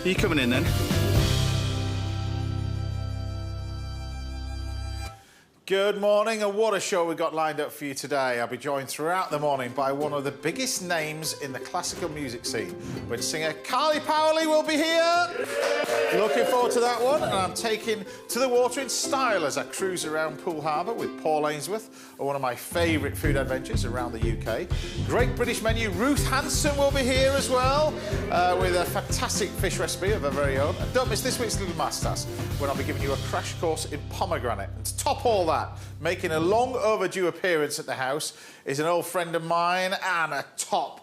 Are you coming in then? Good morning, and what a show we've got lined up for you today. I'll be joined throughout the morning by one of the biggest names in the classical music scene. When singer Carly Paoli will be here. Looking forward to that one. And I'm taking to the water in style as I cruise around Poole Harbour with Paul Ainsworth, one of my favourite food adventures around the UK. Great British menu. Ruth Hanson will be here as well with a fantastic fish recipe of her very own. And don't miss this week's Little Masterclass when I'll be giving you a crash course in pomegranate. And to top all that, making a long overdue appearance at the house is an old friend of mine and a top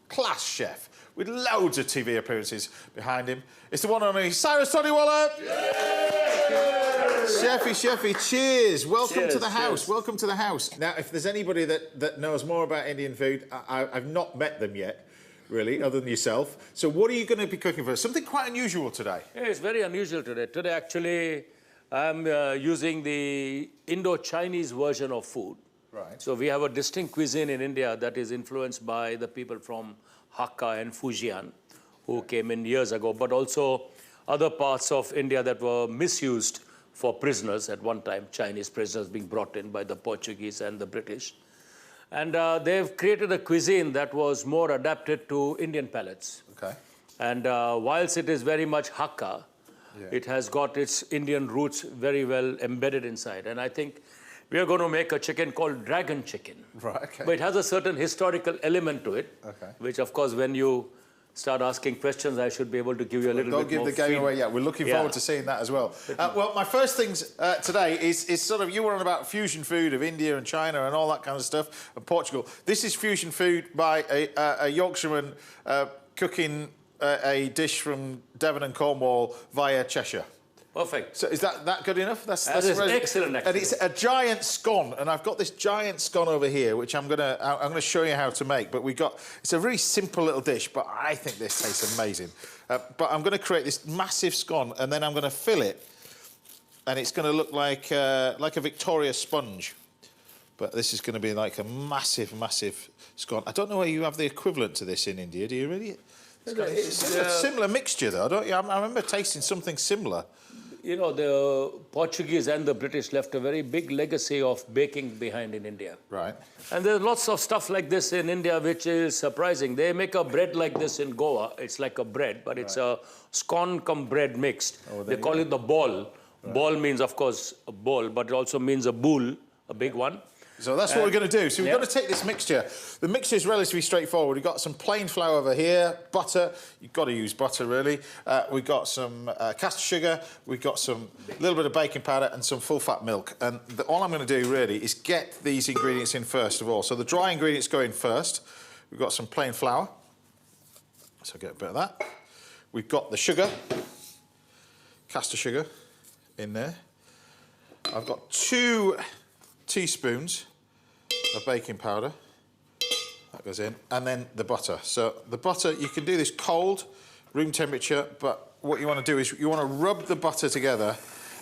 class chef with loads of TV appearances behind him. It's the one and only Cyrus Todiwala. Chefy, cheers. Welcome to the house. Cheers. Welcome to the house. Now, if there's anybody that knows more about Indian food, I've not met them yet, really, other than yourself. So what are you going to be cooking for us? Something quite unusual today. Yeah, it's very unusual today. Today, actually, I'm using the Indo-Chinese version of food. Right. So we have a distinct cuisine in India that is influenced by the people from Hakka and Fujian who came in years ago, but also other parts of India that were misused for prisoners at one time, Chinese prisoners being brought in by the Portuguese and the British. And they've created a cuisine that was more adapted to Indian palates. Okay. And whilst it is very much Hakka, it has got its Indian roots very well embedded inside. And I think we are going to make a chicken called dragon chicken. Right, okay. But it has a certain historical element to it, okay, which, of course, when you start asking questions, I should be able to give you a little bit more. Don't give the game away yet. We're looking forward to seeing that as well. Well, my first things today is sort of, you were on about fusion food of India and China and all that kind of stuff, and Portugal. This is fusion food by a Yorkshireman cooking a dish from Devon and Cornwall via Cheshire. Perfect. So is that good enough? That's excellent, actually. And it's a giant scone, and I've got this giant scone over here, which I'm gonna show you how to make. But it's a very simple little dish, but I think this tastes amazing. But I'm gonna create this massive scone, and then I'm gonna fill it, and it's gonna look like a Victoria sponge. But this is gonna be like a massive scone. I don't know where you have the equivalent to this in India. Do you really? It's a similar mixture, though, don't you? I remember tasting something similar. You know, the Portuguese and the British left a very big legacy of baking behind in India. Right. And there's lots of stuff like this in India, which is surprising. They make a bread like this in Goa. It's like a bread, but it's a scone cum bread mixed. Oh, they call it the ball. Right. Ball means, of course, a ball, but it also means a boule, a big one. So that's what we're going to do. So we've got to take this mixture. The mixture is relatively straightforward. We've got some plain flour over here, butter. You've got to use butter, really. We've got some caster sugar. We've got some little bit of baking powder and some full-fat milk. And all I'm going to do, really, is get these ingredients in first of all. So the dry ingredients go in first. We've got some plain flour. So get a bit of that. We've got the sugar, caster sugar, in there. I've got 2 teaspoons of baking powder. That goes in. And then the butter. So the butter, you can do this cold, room temperature, but what you want to do is you want to rub the butter together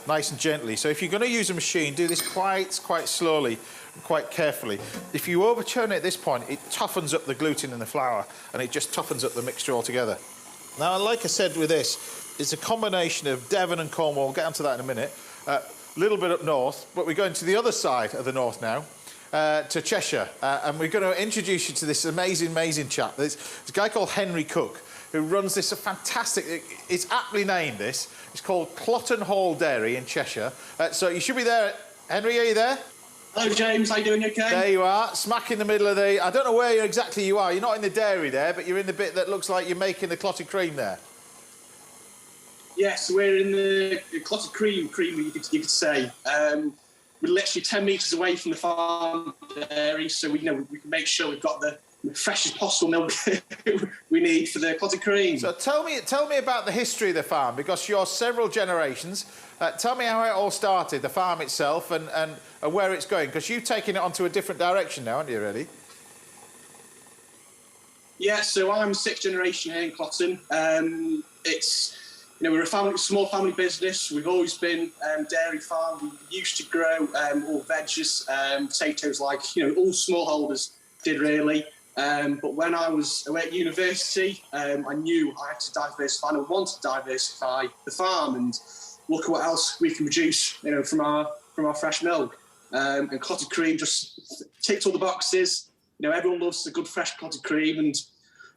nice and gently. So if you're going to use a machine, do this quite slowly and quite carefully. If you overturn it at this point, it toughens up the gluten in the flour and it just toughens up the mixture altogether. Now, like I said with this, it's a combination of Devon and Cornwall. We'll get onto that in a minute. Little bit up north, but we're going to the other side of the north now, to Cheshire, and we're going to introduce you to this amazing chap. There's a guy called Henry Cook, who runs this fantastic, it's aptly named this, it's called Clotton Hall Dairy in Cheshire. So you should be there. Henry, are you there? Hello, James, how you doing, okay? There you are, smack in the middle of the, I don't know where exactly you are, you're not in the dairy there, but you're in the bit that looks like you're making the clotted cream there. Yes, we're in the clotted cream, you could say. We're literally 10 metres away from the farm dairy, so we can make sure we've got the freshest possible milk we need for the clotted cream. So tell me about the history of the farm, because you're several generations. Tell me how it all started, the farm itself, and where it's going, because you've taken it onto a different direction now, haven't you, really? Yeah, so I'm 6th generation here in Clotton. We're a small family business. We've always been dairy farm. We used to grow all veggies, potatoes, like all smallholders did really. But when I was away at university, I knew I had to diversify, and I wanted to diversify the farm and look at what else we can produce, you know, from our fresh milk. And clotted cream just ticked all the boxes. You know, everyone loves a good fresh clotted cream. And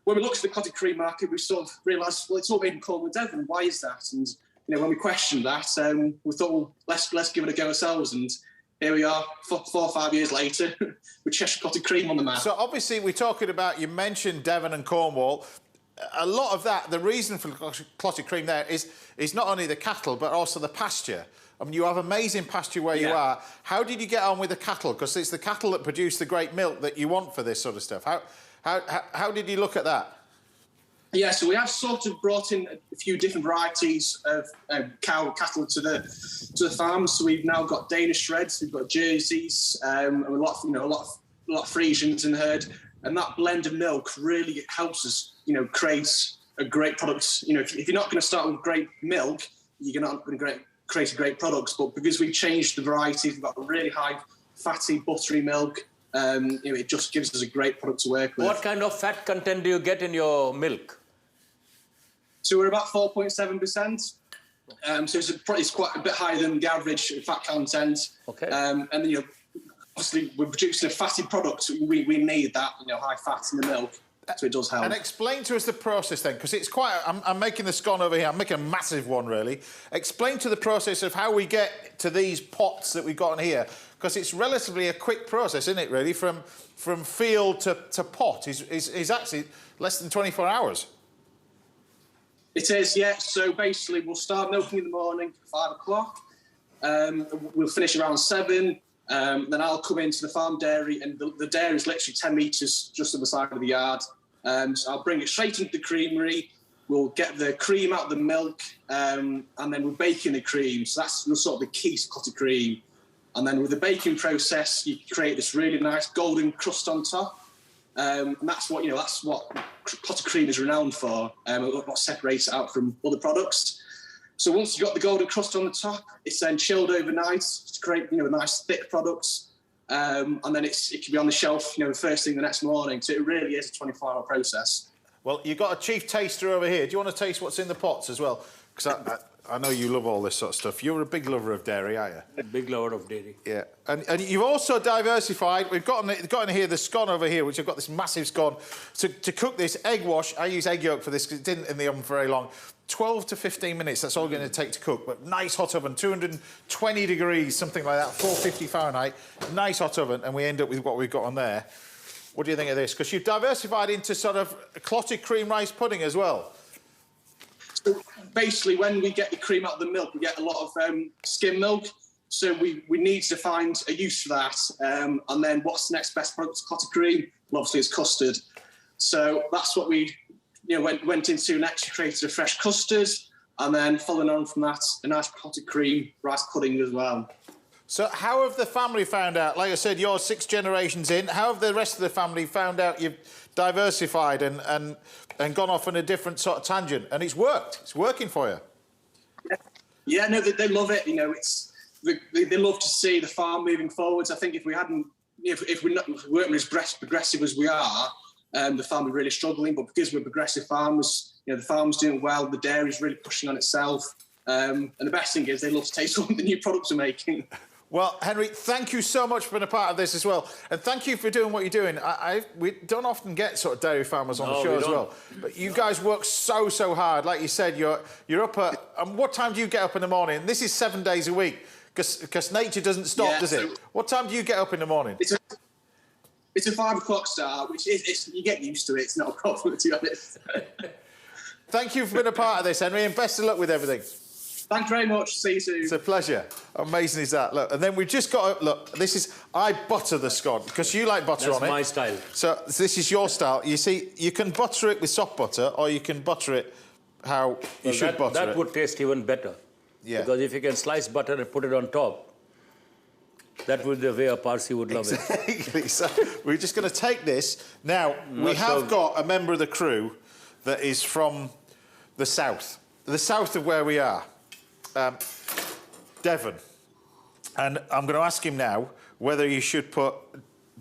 when we looked at the clotted cream market, we sort of realised, well, it's all made in Cornwall and Devon. Why is that? And you know, when we questioned that, we thought, well, let's give it a go ourselves. And here we are, 4 or 5 years later, with Cheshire clotted cream on the map. So obviously we're talking about, you mentioned Devon and Cornwall. A lot of that, the reason for clotted cream there is not only the cattle, but also the pasture. I mean, you have amazing pasture where you are. How did you get on with the cattle? Because it's the cattle that produce the great milk that you want for this sort of stuff. How did you look at that? Yeah, so we have sort of brought in a few different varieties of cattle to the farms. So we've now got Danish shreds, we've got Jerseys, and a lot of Friesians in the herd, and that blend of milk really helps us, you know, create a great product. You know, if you're not going to start with great milk, you're not going to create a great product. But because we've changed the varieties, we've got a really high fatty, buttery milk. You know, it just gives us a great product to work with. What kind of fat content do you get in your milk? So we're about 4.7%. So it's quite a bit higher than the average fat content. Okay. And then, you know, obviously we're producing a fatty product. We need that, you know, high fat in the milk. So it does help. And explain to us the process then, because it's quite... I'm making the scone over here. I'm making a massive one, really. Explain to the process of how we get to these pots that we've got in here, because it's relatively a quick process, isn't it, really? From field to pot is actually less than 24 hours. It is, yeah. So basically, we'll start milking in the morning, 5 o'clock. We'll finish around 7. Then I'll come into the farm dairy, and the dairy is literally 10 metres just on the side of the yard. So I'll bring it straight into the creamery. We'll get the cream out of the milk, and then we'll bake in the cream. So that's sort of the key to clotted cream. And then with the baking process, you create this really nice golden crust on top. And that's what clotted cream is renowned for. What separates it out from other products. So once you've got the golden crust on the top, it's then chilled overnight to create, you know, a nice thick product. And then it can be on the shelf, you know, the first thing the next morning. So it really is a 24-hour process. Well, you've got a chief taster over here. Do you want to taste what's in the pots as well? Because I know you love all this sort of stuff. You're a big lover of dairy, aren't you? A big lover of dairy. Yeah. And you've also diversified. We've got in here the scone over here, which I've got this massive scone. To cook this egg wash, I use egg yolk for this because it didn't in the oven for very long. 12 to 15 minutes, that's all going to take to cook. But nice hot oven, 220 degrees, something like that, 450 Fahrenheit. Nice hot oven, and we end up with what we've got on there. What do you think of this? Because you've diversified into sort of a clotted cream rice pudding as well. So basically, when we get the cream out of the milk, we get a lot of skim milk. So we need to find a use for that. And then what's the next best product to clotted cream? Well, obviously, it's custard. So that's what we went into next. Created a fresh custard. And then following on from that, a nice clotted cream rice pudding as well. So how have the family found out? Like I said, you're 6 generations in. How have the rest of the family found out you've diversified and gone off on a different sort of tangent? And it's worked. It's working for you. Yeah, no, they love it. You know, they love to see the farm moving forwards. I think if we weren't as progressive as we are, the farm would be really struggling. But because we're progressive farmers, you know, the farm's doing well. The dairy's really pushing on itself. And the best thing is they love to taste all the new products we're making. Well, Henry, thank you so much for being a part of this as well. And thank you for doing what you're doing. We don't often get sort of dairy farmers on the show as well. But you guys work so hard. Like you said, you're up at... And what time do you get up in the morning? And this is 7 days a week, because nature doesn't stop, does it? What time do you get up in the morning? It's a 5 o'clock start, which is you get used to it. It's not a problem, to be honest. Thank you for being a part of this, Henry, and best of luck with everything. Thank you very much. See you soon. It's a pleasure. Amazing is that. Look, and then we've just got... Look, this is... I butter the scone, because you like butter on it. That's my style. So this is your style. You see, you can butter it with soft butter, or you can butter it how you should butter it. That would taste even better. Yeah. Because if you can slice butter and put it on top, that would be the way a Parsi would love it. Exactly. So we're just going to take this. Now, we have got a member of the crew that is from the south of where we are. Devon. And I'm going to ask him now whether you should put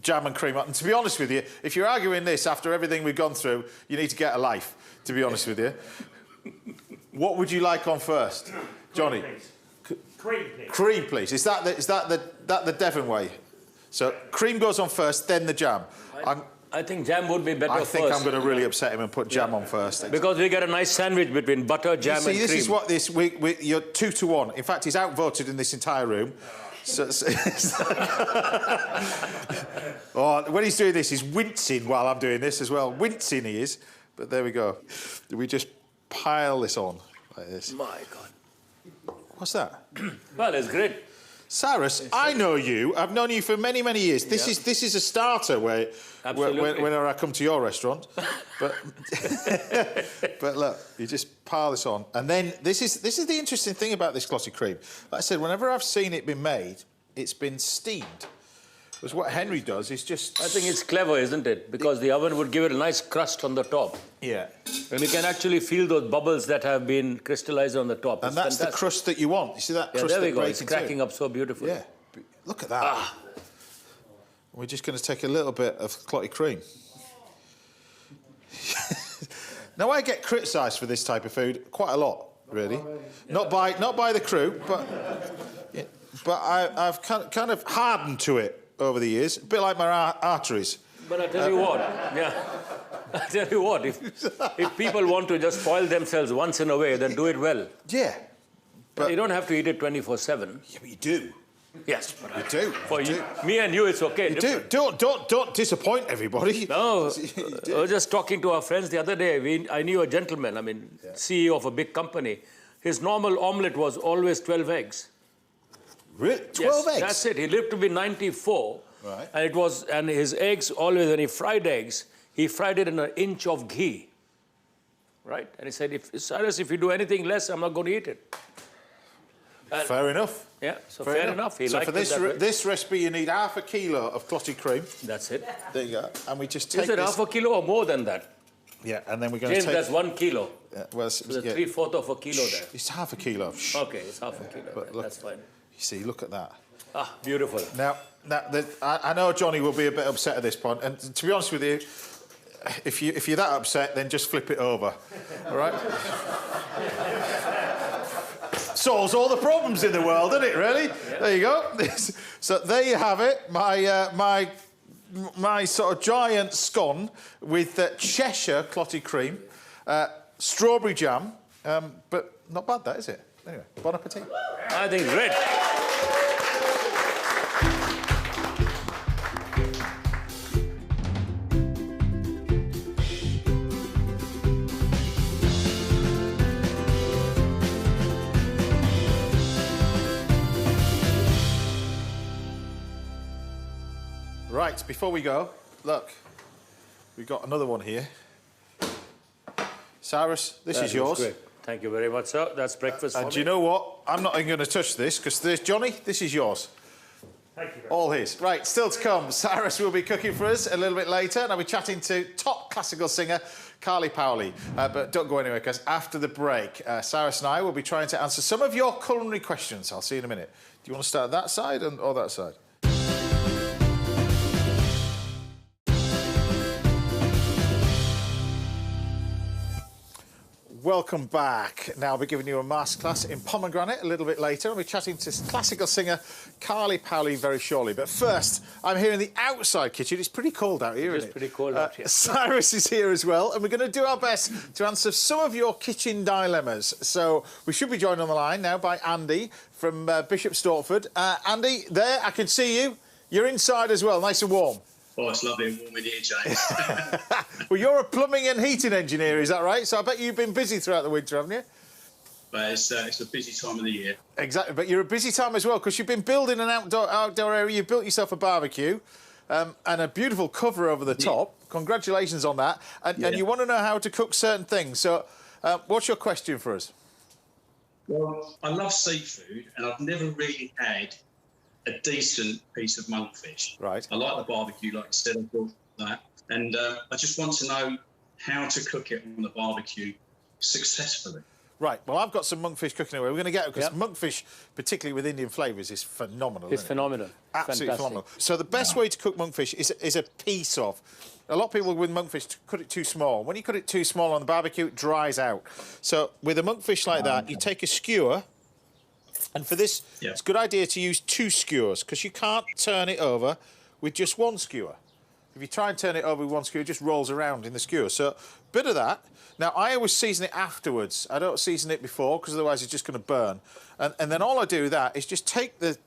jam and cream. And to be honest with you, if you're arguing this after everything we've gone through, you need to get a life, to be honest with you. What would you like on first? Johnny? Cream, please. Cream, please. Is that the Devon way? So cream goes on first, then the jam. I think jam would be better first. I think I'm going to really upset him and put jam on first. Because we get a nice sandwich between butter, jam, and cream. This is what this... you're 2-1. In fact, he's outvoted in this entire room. Oh, when he's doing this, he's wincing while I'm doing this as well. Wincing he is. But there we go. We just pile this on like this. My God. What's that? Well, it's great. Cyrus, I know you. I've known you for many, many years. This is a starter whenever I come to your restaurant. But but look, you just pile this on, and then this is the interesting thing about this glossy cream. Like I said, whenever I've seen it been made, it's been steamed. Because what Henry does is just... I think it's clever, isn't it? Because the oven would give it a nice crust on the top. Yeah. And you can actually feel those bubbles that have been crystallized on the top. And that's fantastic. The crust that you want. You see that crust? There we go. It's cracking up so beautifully. Yeah. Look at that. We're just going to take a little bit of clotty cream. Now, I get criticised for this type of food quite a lot, really. Not by the crew, but I've kind of hardened to it over the years, a bit like my arteries. But I tell you what, I tell you what, if people want to just spoil themselves once in a way, then do it well. Yeah. But you don't have to eat it 24/7. Yeah, but you do. Yes, but you do. For you, me and you, it's okay. You do. Don't disappoint everybody. No, I was just talking to our friends the other day. I knew a gentleman, CEO of a big company. His normal omelette was always 12 eggs. Really? 12 eggs? That's it. He lived to be 94. Right. And his eggs, always when he fried eggs, he fried it in an inch of ghee. Right? And he said, Cyrus, if you do anything less, I'm not going to eat it. Fair enough. Yeah, so fair enough. So for this recipe, you need half a kilo of clotty cream. That's it. There you go. And we just take Is it half a kilo or more than that? Yeah, and then we're going to take... that's 1 kilo. Yeah, well, so there's 3/4 of a kilo there. It's half a kilo. Okay, it's half a kilo. But look, that's fine. You see, look at that. Ah, beautiful. Now I know Johnny will be a bit upset at this point, and to be honest with you, if you're that upset, then just flip it over, all right? Solves all the problems in the world, doesn't it? Really? Yeah. There you go. So there you have it. My sort of giant scone with Cheshire clotty cream, strawberry jam, but not bad, that is it? Anyway, bon appetit. I think great. Right, before we go, look, we've got another one here. Cyrus, this is yours. Great. Thank you very much, sir. That's breakfast for me. And do you know what? I'm not even going to touch this, because Johnny, this is yours. Thank you. All his. Right, still to come. Cyrus will be cooking for us a little bit later, and I'll be chatting to top classical singer Carly Paoli. But don't go anywhere, because after the break, Cyrus and I will be trying to answer some of your culinary questions. I'll see you in a minute. Do you want to start that side or that side? Welcome back. Now I'll be giving you a masterclass in pomegranate a little bit later. I'll be chatting to classical singer Carly Paoli very shortly. But first, I'm here in the outside kitchen. It's pretty cold out here, isn't it? It's pretty cold out here. Cyrus is here as well, and we're going to do our best to answer some of your kitchen dilemmas. So we should be joined on the line now by Andy from Bishop Stortford. Andy, there, I can see you. You're inside as well, nice and warm. Oh, it's lovely and warm in here, James. Well, you're a plumbing and heating engineer, is that right? So I bet you've been busy throughout the winter, haven't you? But it's a busy time of the year. Exactly, but you're a busy time as well, because you've been building an outdoor area. You built yourself a barbecue and a beautiful cover over the top. Congratulations on that. And you want to know how to cook certain things. So what's your question for us? Well, I love seafood, and I've never really had a decent piece of monkfish. Right. I like the barbecue, like I said, I thought that. And I just want to know how to cook it on the barbecue successfully. Right, well, I've got some monkfish cooking away. We're going to get it, because monkfish, particularly with Indian flavours, is phenomenal. It's phenomenal. Absolutely Fantastic. phenomenal. So the best way to cook monkfish is a piece of. A lot of people with monkfish cut it too small. When you cut it too small on the barbecue, it dries out. So with a monkfish like that, you take a skewer, and for this, it's a good idea to use 2 skewers, because you can't turn it over with just 1 skewer. If you try and turn it over with 1 skewer, it just rolls around in the skewer. So a bit of that. Now, I always season it afterwards. I don't season it before, because otherwise it's just going to burn. And then all I do with that is just take the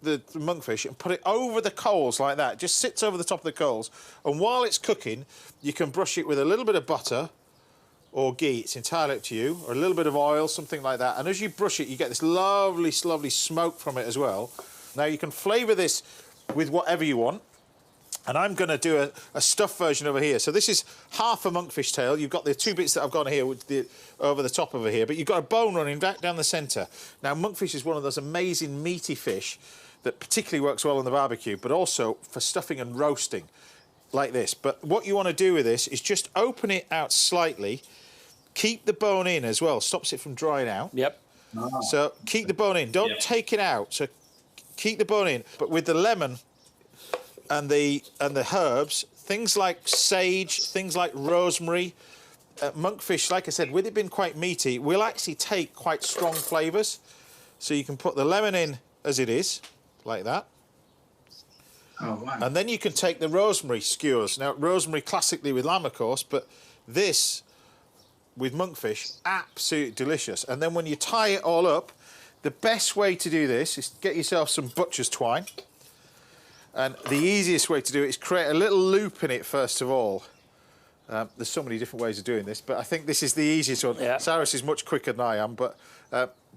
monkfish and put it over the coals like that. It just sits over the top of the coals. And while it's cooking, you can brush it with a little bit of butter or ghee. It's entirely up to you. Or a little bit of oil, something like that. And as you brush it, you get this lovely, lovely smoke from it as well. Now, you can flavour this with whatever you want. And I'm going to do a stuffed version over here. So this is half a monkfish tail. You've got the 2 bits that I've gone here with over the top over here, but you've got a bone running back down the centre. Now, monkfish is one of those amazing meaty fish that particularly works well on the barbecue, but also for stuffing and roasting, like this. But what you want to do with this is just open it out slightly, keep the bone in as well, stops it from drying out. Yep. So keep the bone in. Don't take it out. So keep the bone in. But with the lemon and the herbs, things like sage, things like rosemary, monkfish, like I said, with it being quite meaty, will actually take quite strong flavours. So you can put the lemon in as it is, like that. Oh, wow. And then you can take the rosemary skewers. Now, rosemary classically with lamb, of course, but this with monkfish, absolutely delicious. And then when you tie it all up, the best way to do this is get yourself some butcher's twine. And the easiest way to do it is create a little loop in it, first of all. There's so many different ways of doing this, but I think this is the easiest one. Yeah. Cyrus is much quicker than I am, but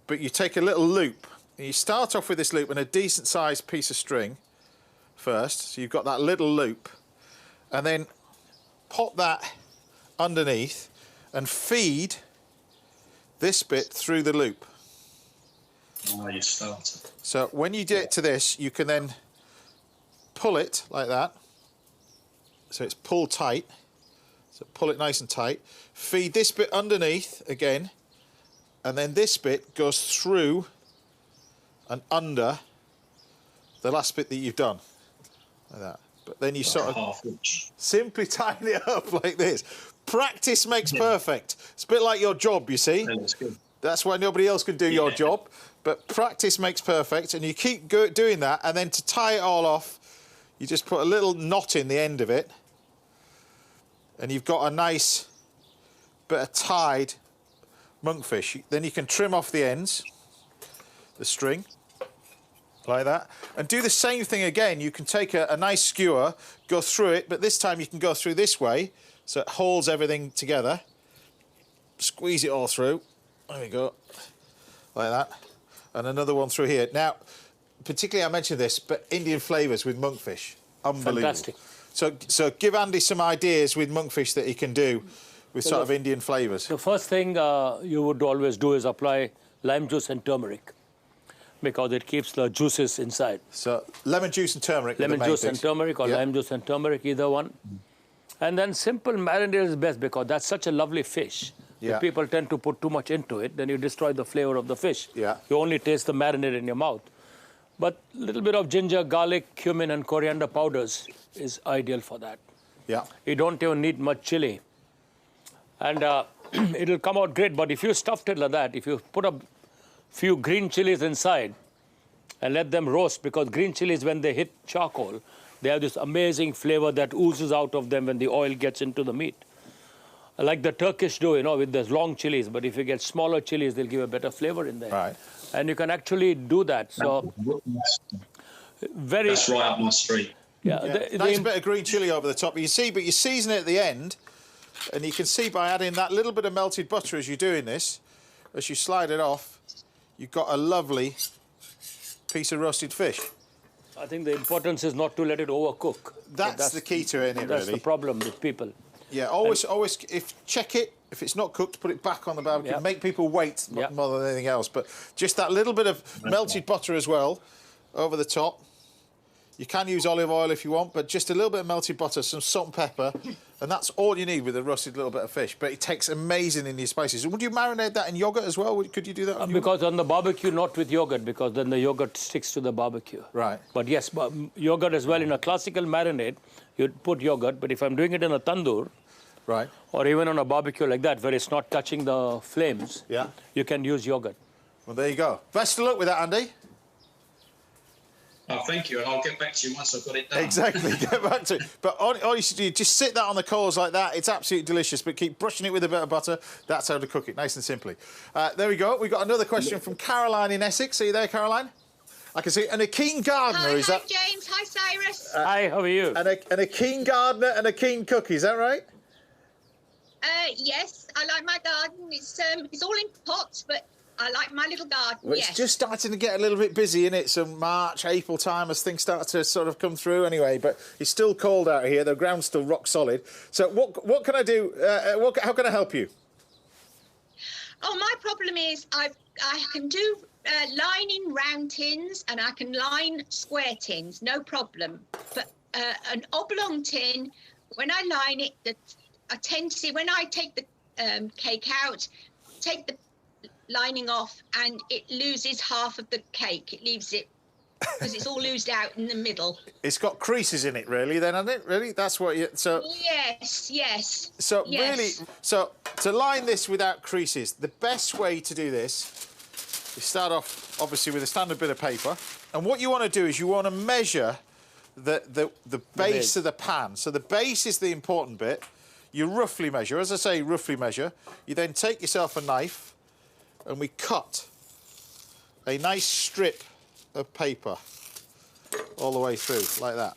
you take a little loop. And you start off with this loop and a decent-sized piece of string first. So you've got that little loop. And then pop that underneath and feed this bit through the loop. Oh, you started. So when you get to this, you can then pull it like that. So it's pulled tight. So pull it nice and tight. Feed this bit underneath again. And then this bit goes through and under the last bit that you've done. Like that. But then you sort of half inch. simply tighten it up like this. Practice makes perfect. It's a bit like your job, you see. That's good. That's why nobody else can do your job. But practice makes perfect, and you keep doing that, and then to tie it all off, you just put a little knot in the end of it, and you've got a nice bit of tied monkfish. Then you can trim off the ends, the string, like that, and do the same thing again. You can take a nice skewer, go through it, but this time you can go through this way, so it holds everything together. Squeeze it all through. There we go, like that. And another one through here. Now, particularly I mentioned this, but Indian flavours with monkfish, unbelievable. Fantastic. So give Andy some ideas with monkfish that he can do with sort of Indian flavours. The first thing you would always do is apply lime juice and turmeric, because it keeps the juices inside. So lemon juice and turmeric. Lemon juice and turmeric, or lime juice and turmeric, either one. And then simple marinade is best, because that's such a lovely fish. Yeah. If people tend to put too much into it, then you destroy the flavor of the fish. Yeah. You only taste the marinade in your mouth. But a little bit of ginger, garlic, cumin, and coriander powders is ideal for that. Yeah. You don't even need much chili. And it'll come out great. But if you stuffed it like that, if you put a few green chilies inside and let them roast, because green chilies, when they hit charcoal, they have this amazing flavor that oozes out of them when the oil gets into the meat. Like the Turkish do, you know, with those long chilies. But if you get smaller chilies, they'll give a better flavor in there. Right. And you can actually do that. So very... That's right up my street. Yeah, Nice bit of green chilli over the top. You see, but you season it at the end, and you can see by adding that little bit of melted butter as you're doing this, as you slide it off, you've got a lovely piece of roasted fish. I think the importance is not to let it overcook. That's the key to it, isn't it, That's really? the problem with people. Yeah, always, check it. If it's not cooked, put it back on the barbecue. Yep. Make people wait Yep. more than anything else. But just that little bit of melted butter as well over the top. You can use olive oil if you want, but just a little bit of melted butter, some salt and pepper, and that's all you need with a roasted little bit of fish. But it tastes amazing in these spices. Would you marinate that in yogurt as well? Could you do that? Because on the barbecue, not with yogurt, because then the yogurt sticks to the barbecue. Right. But yes, yogurt as well. In a classical marinade, you'd put yogurt, but if I'm doing it in a tandoor, right, or even on a barbecue like that, where it's not touching the flames, yeah, you can use yogurt. Well, there you go. Best of luck with that, Andy. Oh, thank you, and I'll get back to you once I've got it done. Exactly, get back to it. But all you should do, just sit that on the coals like that. It's absolutely delicious, but keep brushing it with a bit of butter. That's how to cook it, nice and simply. There we go. We've got another question from Caroline in Essex. Are you there, Caroline? I can see. And a keen gardener, Hi, is that? Hi, James. Hi, Cyrus. Hi, how are you? And a keen gardener and a keen cook, is that right? Yes, I like my garden. It's all in pots, but I like my little garden. Well, yes. it's just starting to get a little bit busy, isn't it? Some March, April time as things start to sort of come through anyway. But it's still cold out here. The ground's still rock solid. So what can I do? How can I help you? Oh, my problem is I can do lining round tins and I can line square tins, no problem. But an oblong tin, when I line it, I tend to see when I take the cake out, take the lining off, and it loses half of the cake. It leaves it because it's all oozed out in the middle. It's got creases in it, really. Then, hasn't it? Really, that's what you. So. Yes. So yes. really, so to line this without creases, the best way to do this is start off obviously with a standard bit of paper, and what you want to do is you want to measure the base of the pan. So the base is the important bit. You roughly measure, as I say, roughly measure. You then take yourself a knife, and we cut a nice strip of paper all the way through, like that.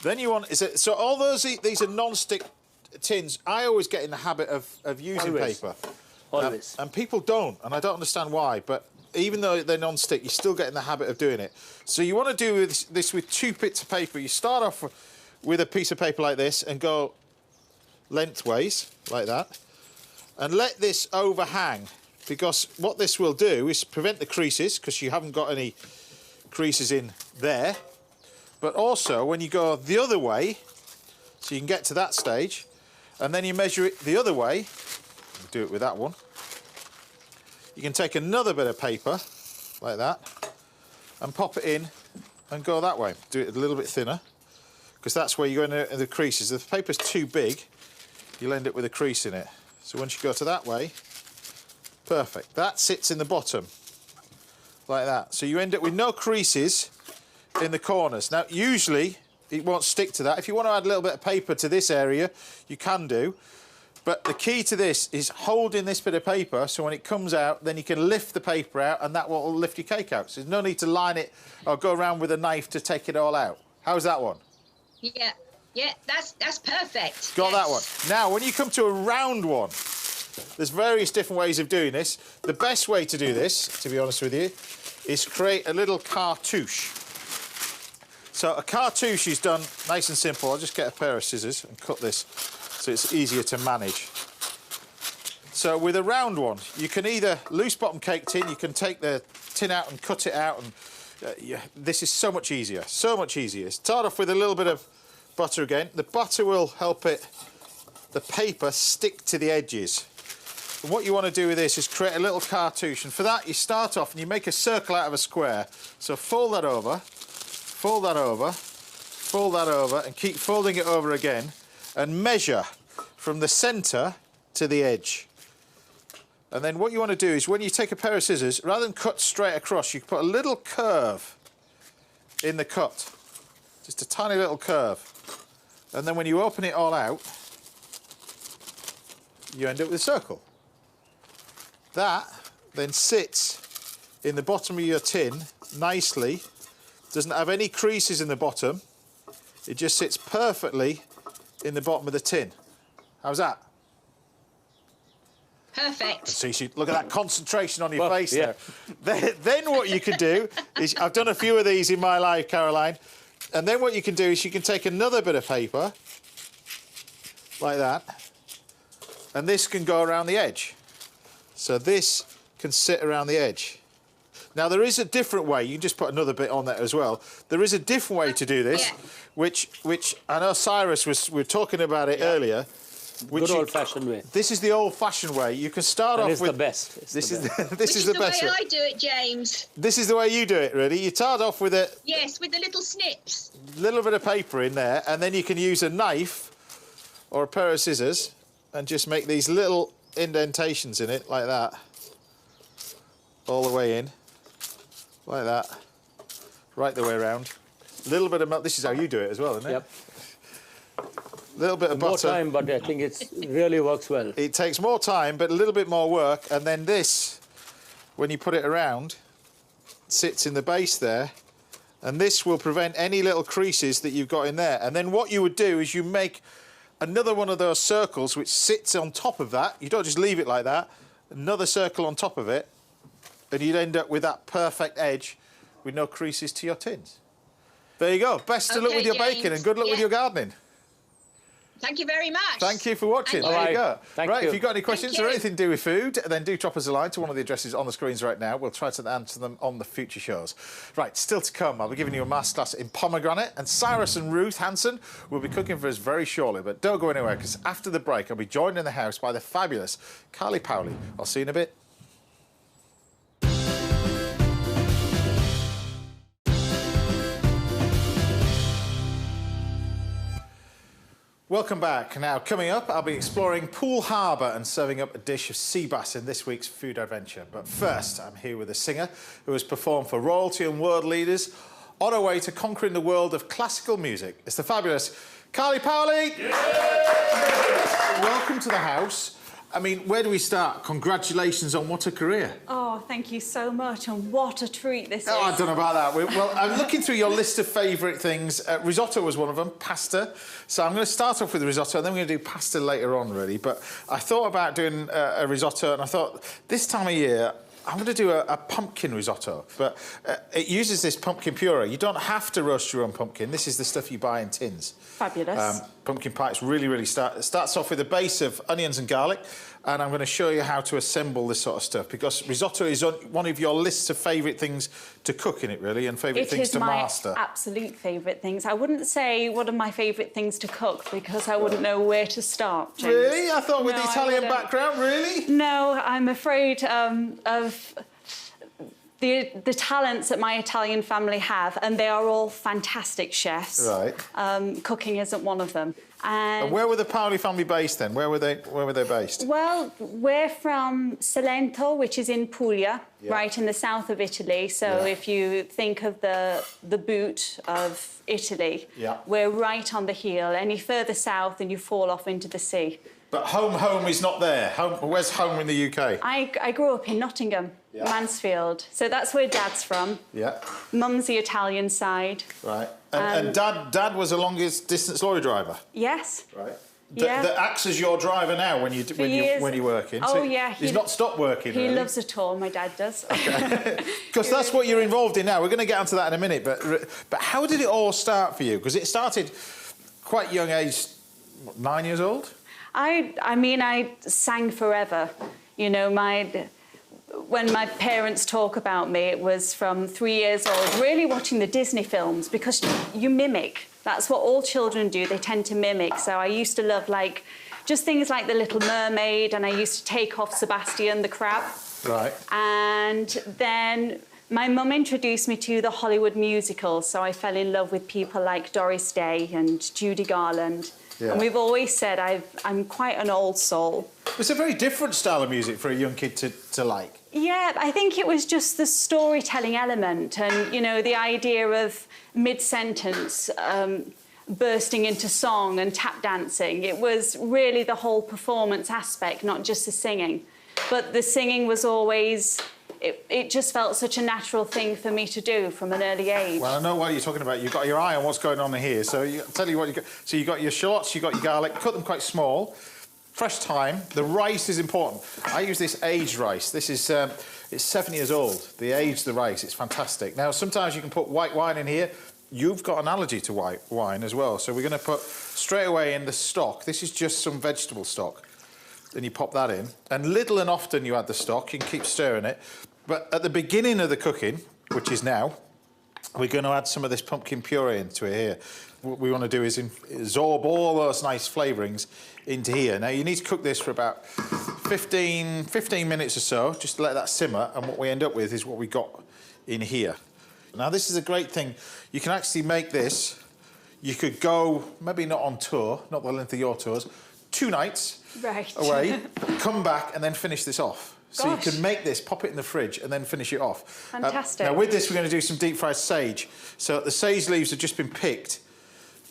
Then you want, so all these are non-stick tins. I always get in the habit of using paper. Always. And people don't, and I don't understand why, but even though they're non-stick, you still get in the habit of doing it. So you want to do this with 2 bits of paper. You start off with a piece of paper like this and go lengthways, like that, and let this overhang, because what this will do is prevent the creases, because you haven't got any creases in there, but also when you go the other way, so you can get to that stage, and then you measure it the other way, do it with that one, you can take another bit of paper, like that, and pop it in and go that way. Do it a little bit thinner, because that's where you're going to the creases. If the paper's too big, you'll end up with a crease in it. So once you go to that way, perfect. That sits in the bottom, like that. So you end up with no creases in the corners. Now, usually, it won't stick to that. If you want to add a little bit of paper to this area, you can do. But the key to this is holding this bit of paper, so when it comes out, then you can lift the paper out, and that will lift your cake out. So there's no need to line it or go around with a knife to take it all out. How's that one? Yeah, that's perfect. Got that one. Now, when you come to a round one, there's various different ways of doing this. The best way to do this, to be honest with you, is create a little cartouche. So a cartouche is done nice and simple. I'll just get a pair of scissors and cut this so it's easier to manage. So with a round one, you can either loose bottom cake tin, you can take the tin out and cut it out, and this is so much easier, so much easier. Start off with a little bit of butter again. The butter will help the paper stick to the edges. And what you want to do with this is create a little cartouche, and for that you start off and you make a circle out of a square. So fold that over, fold that over, fold that over, and keep folding it over again, and measure from the centre to the edge. And then what you want to do is when you take a pair of scissors, rather than cut straight across, you put a little curve in the cut. Just a tiny little curve. And then when you open it all out, you end up with a circle. That then sits in the bottom of your tin nicely. Doesn't have any creases in the bottom. It just sits perfectly in the bottom of the tin. How's that? Perfect. So you should look at that concentration on your face there. Then what you can do is, I've done a few of these in my life, Caroline, and then what you can do is you can take another bit of paper, like that, and this can go around the edge. So this can sit around the edge. Now, there is a different way. You can just put another bit on there as well. There is a different way to do this, Yeah. which I know Cyrus we were talking about it earlier. Good old-fashioned way. This is the old-fashioned way. You can start off It's with... the best. It's This the is best. this is the best way way. I do it, James. This is the way you do it, really. You start off with a Yes, with the little snips. little bit of paper in there, and then you can use a knife or a pair of scissors and just make these little indentations in it, like that. All the way in. Like that. Right the way around. A little bit of milk. This is how you do it as well, isn't it? Yep. A little bit of More butter. time, but I think it really works well. It takes more time, but a little bit more work. And then this, when you put it around, sits in the base there. And this will prevent any little creases that you've got in there. And then what you would do is you make another one of those circles which sits on top of that. You don't just leave it like that. Another circle on top of it. And you'd end up with that perfect edge with no creases to your tins. There you go. Best of luck with your bacon James. and good luck with Yeah. your gardening. Thank you very much. Thank you for watching. Thank There you. you go. Thank right, you. if you've got any questions Thank or you. anything to do with food, then do drop us a line to one of the addresses on the screens right now. We'll try to answer them on the future shows. Right, still to come, I'll be giving you a masterclass in pomegranate, and Cyrus and Ruth Hanson will be cooking for us very shortly. But don't go anywhere, because after the break, I'll be joined in the house by the fabulous Carly Paoli. I'll see you in a bit. Welcome back. Now, coming up, I'll be exploring Poole Harbour and serving up a dish of sea bass in this week's food adventure. But first, I'm here with a singer who has performed for royalty and world leaders on her way to conquering the world of classical music. It's the fabulous Carly Paoli. Welcome to the house. I mean, where do we start? Congratulations on what a career. Oh, thank you so much, and what a treat this Oh, I is. don't know about that. Well, I'm looking through your list of favourite things. Risotto was one of them, pasta. So I'm going to start off with risotto, and then we're going to do pasta later on, really. But I thought about doing a risotto, and I thought, this time of year, I'm going to do a pumpkin risotto. But it uses this pumpkin puree. You don't have to roast your own pumpkin. This is the stuff you buy in tins. Fabulous. Pumpkin pie, it's really starts off with a base of onions and garlic, and I'm going to show you how to assemble this sort of stuff, because risotto is on one of your lists of favourite things to cook in it, really, and favourite things to master. It is my absolute favourite things. I wouldn't say one of my favourite things to cook, because I wouldn't know where to start, James. Really? I thought with No, the I Italian wouldn't. background, really? No, I'm afraid of the talents that my Italian family have, and they are all fantastic chefs. Right. Cooking isn't one of them. And where were the Paoli family based then? Where were they based? Well, we're from Salento, which is in Puglia, right in the south of Italy. So if you think of the boot of Italy, we're right on the heel. Any further south and you fall off into the sea. But home is not there. Where's home in the UK? I grew up in Nottingham, Mansfield. So that's where Dad's from. Yeah. Mum's the Italian side. Right. And Dad was a longest distance lorry driver. Yes. Right. Yeah. That acts as your driver now when you're working. Oh, So yeah. He's not stopped working. He really. loves a tour, my dad does. Because that's what you're involved in now. We're going to get onto that in a minute. But how did it all start for you? Because it started quite young age, what, 9 years old? I mean, I sang forever. You know, when my parents talk about me, it was from 3 years old, really watching the Disney films, because you mimic. That's what all children do. They tend to mimic. So I used to love, like, just things like The Little Mermaid, and I used to take off Sebastian the crab. Right. And then my mum introduced me to the Hollywood musicals, so I fell in love with people like Doris Day and Judy Garland. Yeah. And we've always said I'm quite an old soul. It's a very different style of music for a young kid to like. Yeah, I think it was just the storytelling element and, you know, the idea of mid-sentence bursting into song and tap dancing. It was really the whole performance aspect, not just the singing. But the singing was always... It just felt such a natural thing for me to do from an early age. Well, I know what you're talking about. You've got your eye on what's going on here. So I'll tell you what you got. So you've got your shallots, you've got your garlic. Cut them quite small. Fresh thyme. The rice is important. I use this aged rice. This is it's 7 years old. They aged the rice. It's fantastic. Now, sometimes you can put white wine in here. You've got an allergy to white wine as well. So we're going to put straight away in the stock. This is just some vegetable stock. Then you pop that in. And little and often you add the stock. You can keep stirring it. But at the beginning of the cooking, which is now, we're going to add some of this pumpkin puree into it here. What we want to do is absorb all those nice flavourings into here. Now, you need to cook this for about 15 minutes or so, just to let that simmer, and what we end up with is what we got in here. Now, this is a great thing. You can actually make this. You could go, maybe not on tour, not the length of your tours, 2 nights away, come back and then finish this off. So you can make this, pop it in the fridge and then finish it off. Fantastic. Now with this we're going to do some deep fried sage. So the sage leaves have just been picked.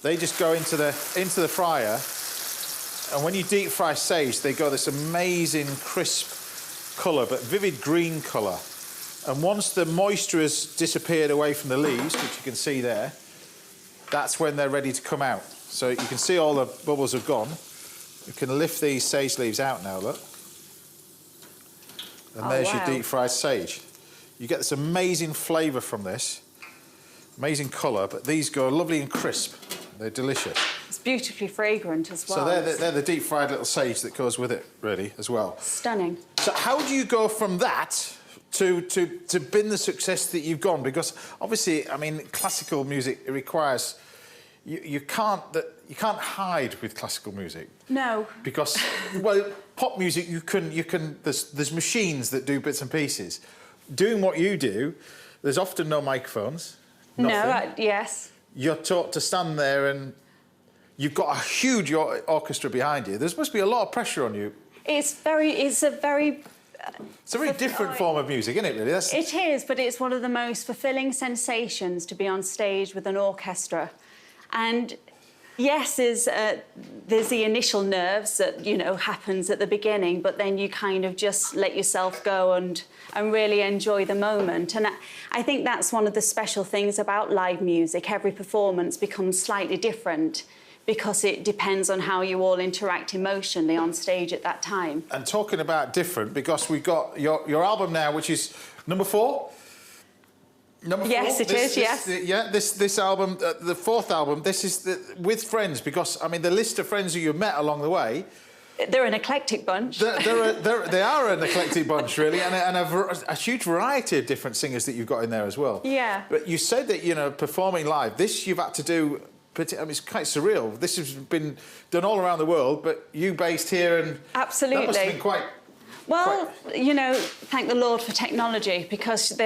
They just go into the fryer, and when you deep fry sage they go this amazing crisp colour, but vivid green colour. And once the moisture has disappeared away from the leaves, which you can see there, that's when they're ready to come out. So you can see all the bubbles have gone. You can lift these sage leaves out now, look. And there's your deep fried sage. You get this amazing flavour from this, amazing colour, but these go lovely and crisp. They're delicious. It's beautifully fragrant as well. So they're the deep fried little sage that goes with it, really, as well. Stunning. So how do you go from that to bin the success that you've gone? Because obviously, I mean, classical music, it requires... You can't hide with classical music. No. Because, well, pop music, you can. There's machines that do bits and pieces. Doing what you do, there's often no microphones. Nothing. No, yes. You're taught to stand there and you've got a huge orchestra behind you. There must be a lot of pressure on you. It's a very different form of music, isn't it, really? It is, but it's one of the most fulfilling sensations to be on stage with an orchestra. And yes, there's the initial nerves that, you know, happens at the beginning, but then you kind of just let yourself go and really enjoy the moment. And I think that's one of the special things about live music. Every performance becomes slightly different because it depends on how you all interact emotionally on stage at that time. And talking about different, because we've got your album now, which is number 4. Number 4? Yes, it is, yes. This album, the 4th album, this is with friends, because, I mean, the list of friends who you've met along the way... They're an eclectic bunch. They are an eclectic bunch, really, and a huge variety of different singers that you've got in there as well. Yeah. But you said that, you know, performing live, this you've had to do... I mean, it's quite surreal. This has been done all around the world, but you based here and... Absolutely. That must have been quite... Well, you know, thank the Lord for technology, because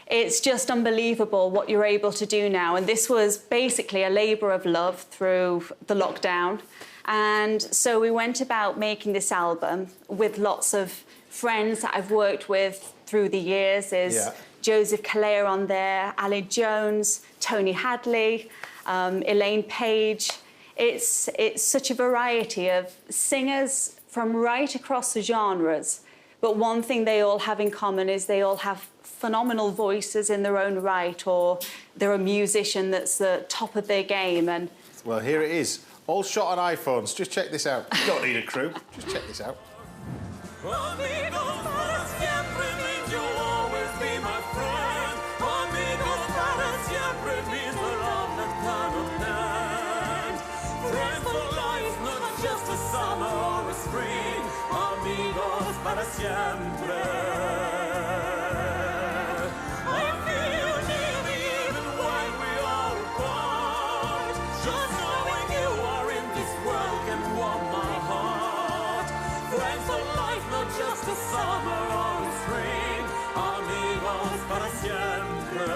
it's just unbelievable what you're able to do now. And this was basically a labour of love through the lockdown. And so we went about making this album with lots of friends that I've worked with through the years. There's Joseph Callear on there, Ali Jones, Tony Hadley, Elaine Page. It's such a variety of singers from right across the genres. But one thing they all have in common is they all have phenomenal voices in their own right, or they're a musician that's the top of their game. And well, here it is, all shot on iPhones. Just check this out. You don't need a crew. Just check this out. Para siempre. I feel near even when we are apart. Just knowing you are in this world can warm my heart. Friends for life, not just a summer or a spring. Amigos para siempre.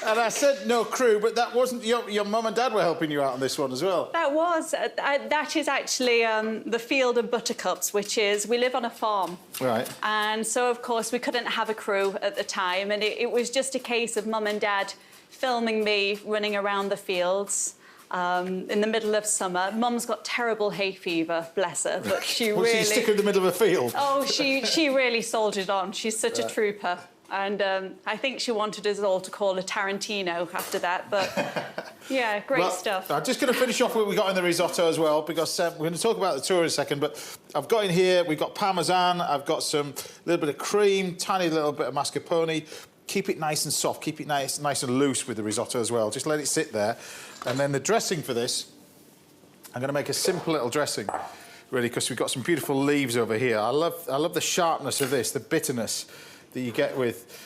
And I said no crew, but that wasn't... Your mum and dad were helping you out on this one as well. That was. That is actually the Field of Buttercups, which is... We live on a farm. Right. And so, of course, we couldn't have a crew at the time, and it was just a case of mum and dad filming me running around the fields in the middle of summer. Mum's got terrible hay fever, bless her, but she really... Was she stuck in the middle of a field? Oh, she really soldiered on. She's such a trooper. And I think she wanted us all to call her Tarantino after that, but yeah, great stuff. I'm just going to finish off what we got in the risotto as well, because we're going to talk about the tour in a second, but I've got in here, we've got Parmesan, I've got some little bit of cream, tiny little bit of mascarpone. Keep it nice and soft, keep it nice and loose with the risotto as well. Just let it sit there. And then the dressing for this I'm going to make a simple little dressing, really, because we've got some beautiful leaves over here. I love the sharpness of this, the bitterness that you get with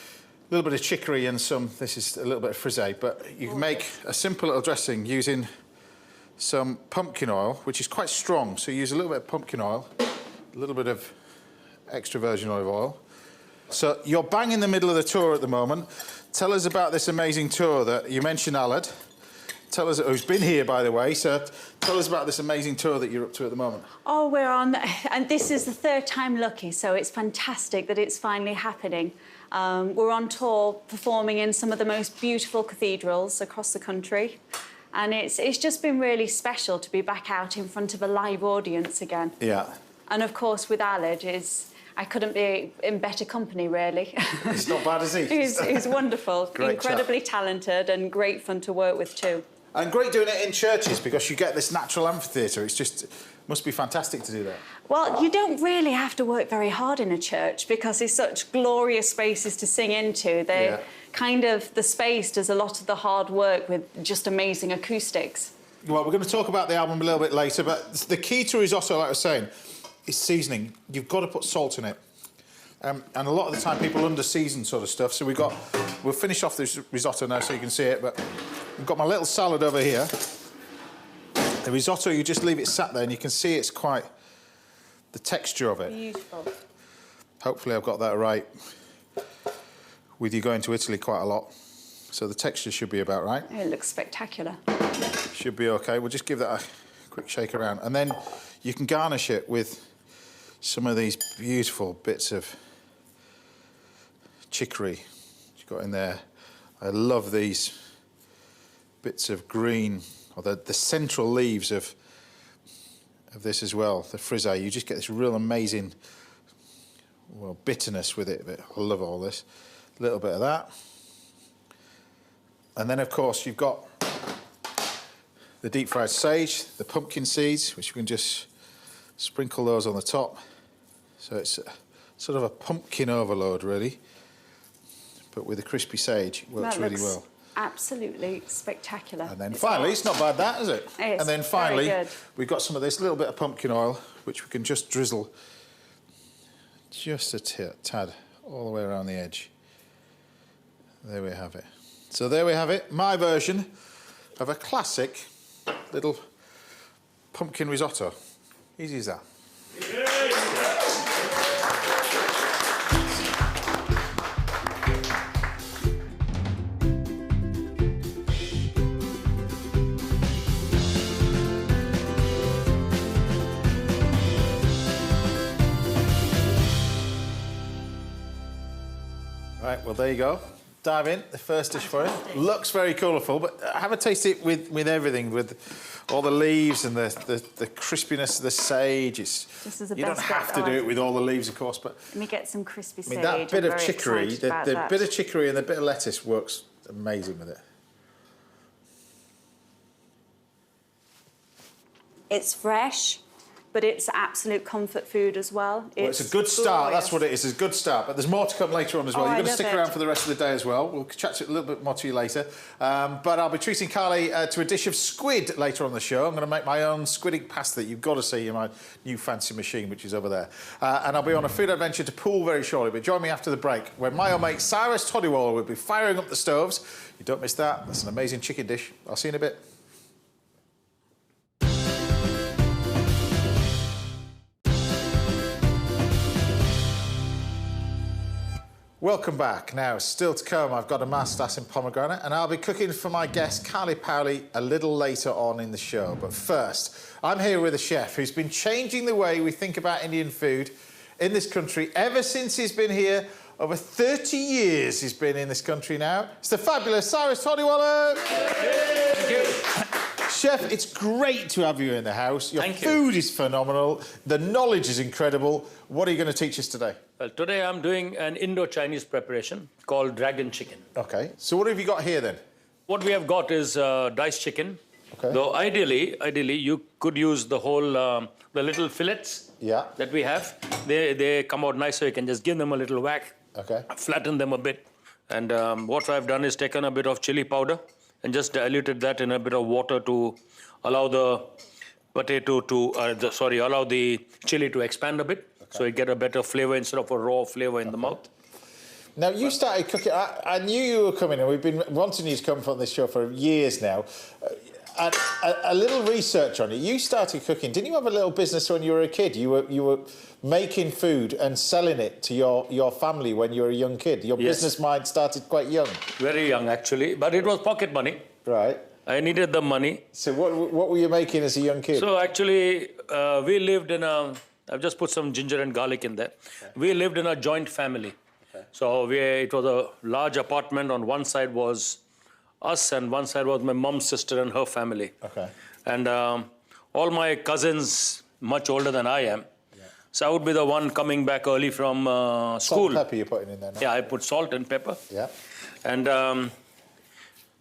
a little bit of chicory and some, this is a little bit of frisée, but you can make a simple little dressing using some pumpkin oil, which is quite strong. So you use a little bit of pumpkin oil, a little bit of extra virgin olive oil. So you're bang in the middle of the tour at the moment. Tell us about this amazing tour that you mentioned, Aled. Tell us, who's been here, by the way, so tell us about this amazing tour that you're up to at the moment. Oh, we're on, and this is the third time lucky, so it's fantastic that it's finally happening. We're on tour performing in some of the most beautiful cathedrals across the country, and it's just been really special to be back out in front of a live audience again. Yeah. And of course, with Aled, I couldn't be in better company, really. He's not bad, is he? He's wonderful, Great incredibly chap. talented and great fun to work with too. And great doing it in churches because you get this natural amphitheatre. It's just, must be fantastic to do that. Well, you don't really have to work very hard in a church because it's such glorious spaces to sing into. They're kind of, the space does a lot of the hard work with just amazing acoustics. Well, we're going to talk about the album a little bit later, but the key to risotto, like I was saying, is seasoning. You've got to put salt in it. And a lot of the time people under-season sort of stuff. So we'll finish off this risotto now so you can see it, but I've got my little salad over here. The risotto, you just leave it sat there and you can see it's quite, the texture of it. Beautiful. Hopefully I've got that right with you going to Italy quite a lot. So the texture should be about right. It looks spectacular. Should be okay. We'll just give that a quick shake around. And then you can garnish it with some of these beautiful bits of chicory you've got in there. I love these bits of green, or the central leaves of this as well, the frisée. You just get this real amazing, well, bitterness with it. I love all this. A little bit of that. And then, of course, you've got the deep-fried sage, the pumpkin seeds, which you can just sprinkle those on the top. So it's sort of a pumpkin overload, really. But with the crispy sage, it works really well. Absolutely spectacular. And then finally, it's not bad that, is it? It's and then finally, very good. we've got some of this little bit of pumpkin oil, which we can just drizzle just a tad all the way around the edge. There we have it. So there we have it, my version of a classic little pumpkin risotto. Easy as that. Right, well, there you go. Dive in, the first dish for you. Looks very colourful, but have a taste it with everything, with all the leaves and the crispiness of the sage. You don't have to do it with all the leaves, of course, but... Let me get some crispy sage. I mean, that bit of chicory, the bit of chicory and the bit of lettuce works amazing with it. It's fresh, but it's absolute comfort food as well. Well, it's a good start, that's what it is, it's a good start. But there's more to come later on as well. You've got to stick around for the rest of the day as well. We'll chat a little bit more to you later. But I'll be treating Carly to a dish of squid later on the show. I'm going to make my own squid ink pasta that you've got to see in my new fancy machine, which is over there. And I'll be on a food adventure to Poole very shortly. But join me after the break, when my old mate Cyrus Todiwala will be firing up the stoves. You don't miss that. That's an amazing chicken dish. I'll see you in a bit. Welcome back. Now, still to come, I've got a masterclass in pomegranate, and I'll be cooking for my guest, Carly Paoli, a little later on in the show. But first, I'm here with a chef who's been changing the way we think about Indian food in this country ever since he's been here. Over 30 years he's been in this country now. It's the fabulous Cyrus Todiwala. Thank you. Chef, it's great to have you in the house. Your food is phenomenal. The knowledge is incredible. What are you going to teach us today? Well, today I'm doing an Indo-Chinese preparation called dragon chicken. OK. So what have you got here, then? What we have got is diced chicken. OK. Though ideally, you could use the whole, the little fillets that we have. They come out nice, so you can just give them a little whack. OK. Flatten them a bit. And what I've done is taken a bit of chili powder and just diluted that in a bit of water to allow the potato to, allow the chili to expand a bit. Okay. So you get a better flavor instead of a raw flavor in the mouth. Now, you started cooking. I knew you were coming, and we've been wanting you to come on this show for years now. And a little research on it. You started cooking. Didn't you have a little business when you were a kid? You were making food and selling it to your family when you were a young kid. Your business mind started quite young. Very young, actually. But it was pocket money. Right. I needed the money. So what were you making as a young kid? So actually, we lived in a... I've just put some ginger and garlic in there. Okay. We lived in a joint family. Okay. So it was a large apartment. On one side was us, and one side was my mom's sister and her family. Okay. And all my cousins, much older than I am. Yeah. So I would be the one coming back early from school. Salt and pepper you're putting in there now? Yeah, I put salt and pepper. Yeah. And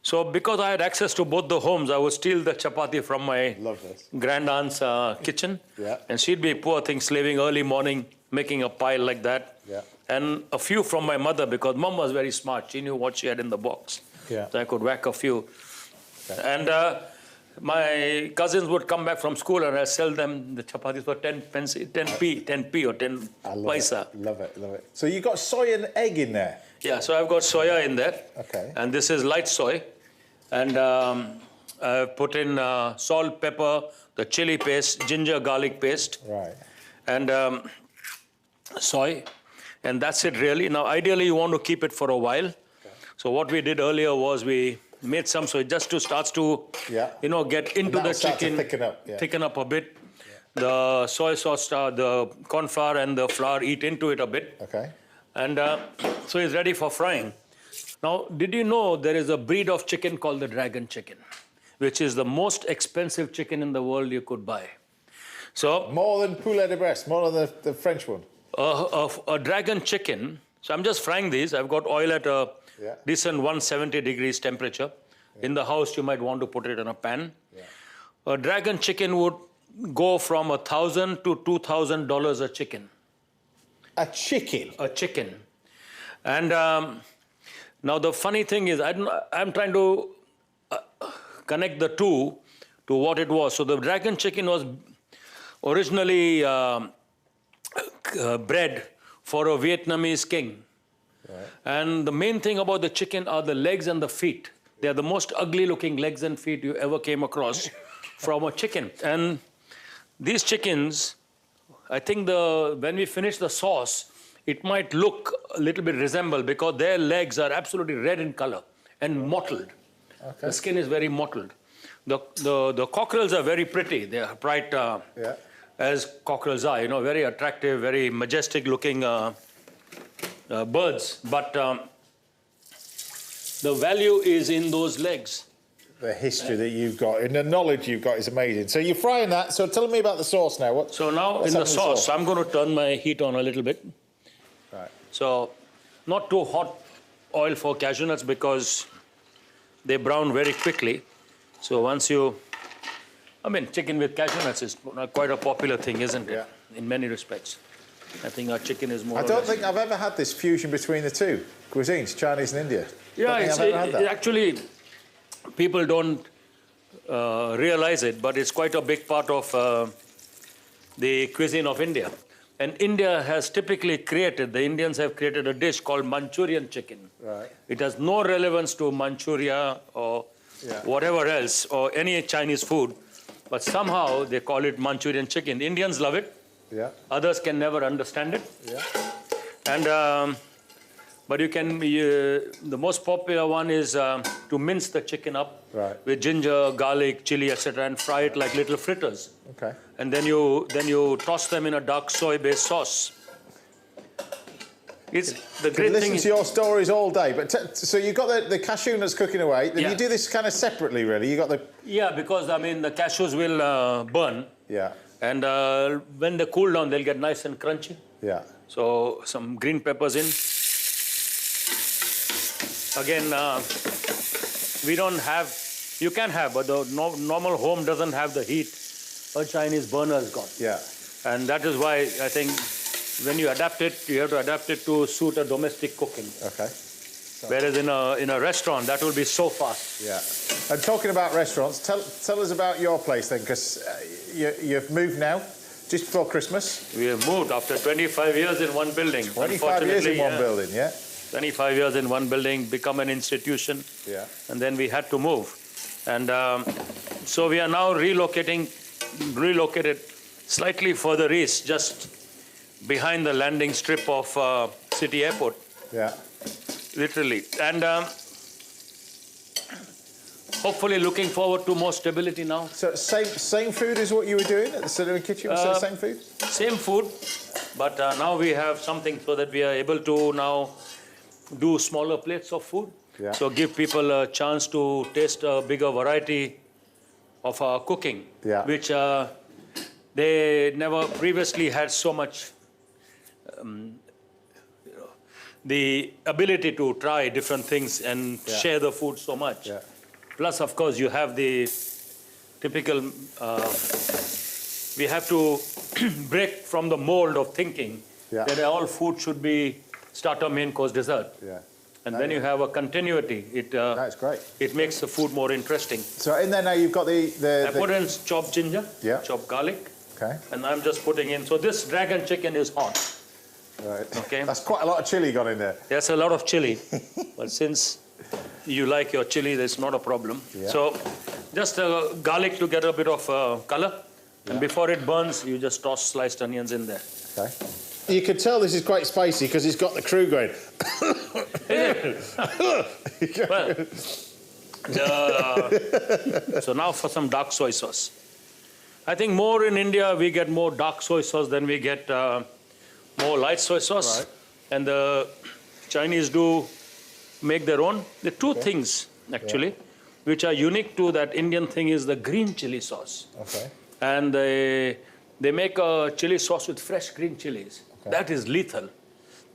so because I had access to both the homes, I would steal the chapati from my grand aunt's kitchen. Yeah. And she'd be, poor thing, slaving early morning, making a pile like that. Yeah. And a few from my mother, because mom was very smart. She knew what she had in the box. Yeah. So I could whack a few. Okay. And my cousins would come back from school and I'd sell them the chapatis for 10p or 10 paisa. Love it, love it. So you got soy and egg in there? Yeah, so I've got soya in there. Okay. And this is light soy. And I've put in salt, pepper, the chili paste, ginger, garlic paste. Right. And soy. And that's it, really. Now, ideally, you want to keep it for a while. Okay. So what we did earlier was we made some soy just to starts to, get into the chicken, thicken up a bit. Yeah. The soy sauce, the corn flour and the flour eat into it a bit. Okay. And so it's ready for frying. Now, did you know there is a breed of chicken called the dragon chicken, which is the most expensive chicken in the world you could buy? So more than poulet de Bresse, more than the French one? A dragon chicken. So I'm just frying these. I've got oil at a decent 170 degrees temperature. Yeah. In the house, you might want to put it in a pan. Yeah. A dragon chicken would go from $1,000 to $2,000 a chicken. A chicken? A chicken. And now the funny thing is, I'm trying to connect the two to what it was. So the dragon chicken was originally bred for a Vietnamese king. Right. And the main thing about the chicken are the legs and the feet. They are the most ugly looking legs and feet you ever came across from a chicken. And these chickens, I think when we finish the sauce, it might look a little bit resemble because their legs are absolutely red in color and mottled. Okay. The skin is very mottled. The cockerels are very pretty. They are bright as cockerels are, very attractive, very majestic looking birds. But the value is in those legs. The history that you've got and the knowledge you've got is amazing. So you're frying that. So tell me about the sauce now. So now in the sauce, I'm going to turn my heat on a little bit. Right. So not too hot oil for cashew nuts because they brown very quickly. So once chicken with cashew nuts is quite a popular thing, isn't it? Yeah. In many respects. I think our chicken is more. I don't think I've ever had this fusion between the two cuisines, Chinese and India. Yeah, actually, people don't realize it, but it's quite a big part of the cuisine of India. And India has typically the Indians have created a dish called Manchurian chicken. Right. It has no relevance to Manchuria or whatever else or any Chinese food, but somehow they call it Manchurian chicken. Indians love it. Yeah. Others can never understand it. Yeah. And but the most popular one is to mince the chicken up with ginger, garlic, chili, etc., and fry it like little fritters. Okay. And then you toss them in a dark soy-based sauce. It's the great thing. Listen to your stories all day, but so you got the cashew nuts cooking away. Then you do this kind of separately, really. You got the because the cashews will burn. Yeah. And when they cool down, they'll get nice and crunchy. Yeah. So some green peppers in. Again, we don't have. You can have, but the normal home doesn't have the heat a Chinese burner's got. Yeah. And that is why I think when you adapt it, you have to adapt it to suit a domestic cooking. Okay. Whereas in a restaurant, that will be so fast. Yeah. And talking about restaurants, tell us about your place then, because you've moved now, just before Christmas. We have moved after 25 years in one building. 25 years in one building, yeah. 25 years in one building, become an institution. Yeah. And then we had to move. And so we are now relocated slightly further east, just behind the landing strip of City Airport. Yeah. Literally. And hopefully looking forward to more stability now. So same food as what you were doing at the cinema kitchen? So same food? Same food, but now we have something so that we are able to now do smaller plates of food. Yeah. So give people a chance to taste a bigger variety of our cooking, which they never previously had so much the ability to try different things and share the food so much. Yeah. Plus, of course, you have the typical, we have to break from the mold of thinking that all food should be starter, main course, dessert. Yeah. And then you have a continuity. That's great. It makes the food more interesting. So in there now you've got I put in chopped ginger, chopped garlic. Okay. And I'm just putting in, so this dragon chicken is hot. Right. Okay. That's quite a lot of chilli got in there. There's a lot of chili, but since you like your chili, that's not a problem. Yeah. So just garlic to get a bit of color. And before it burns, you just toss sliced onions in there. Okay. You can tell this is quite spicy because it's got the crew going. Well, so now for some dark soy sauce. I think more in India, we get more dark soy sauce than we get more light soy sauce. Right. And the Chinese do make their own. The two things, actually, which are unique to that Indian thing is the green chili sauce. Okay. And they make a chili sauce with fresh green chilies. Okay. That is lethal.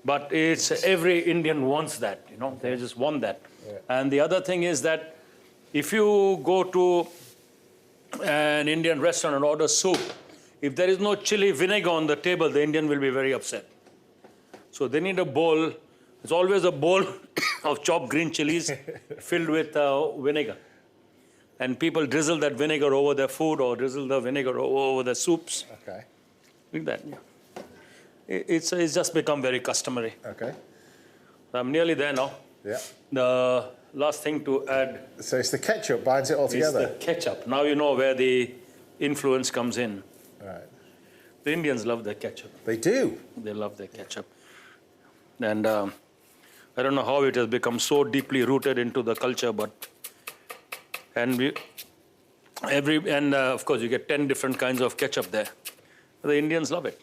But it's every Indian wants that, you know, they just want that. Yeah. And the other thing is that if you go to an Indian restaurant and order soup, if there is no chili vinegar on the table, the Indian will be very upset. So they need a bowl. It's always a bowl of chopped green chilies filled with vinegar. And people drizzle that vinegar over their food or drizzle the vinegar over their soups. Okay. Like that, yeah. It's just become very customary. Okay. I'm nearly there now. Yeah. The last thing to add. So it's the ketchup binds it all together. It's the ketchup. Now you know where the influence comes in. Right. The Indians love their ketchup. They do. They love their ketchup. And I don't know how it has become so deeply rooted into the culture, but of course you get 10 different kinds of ketchup there. The Indians love it.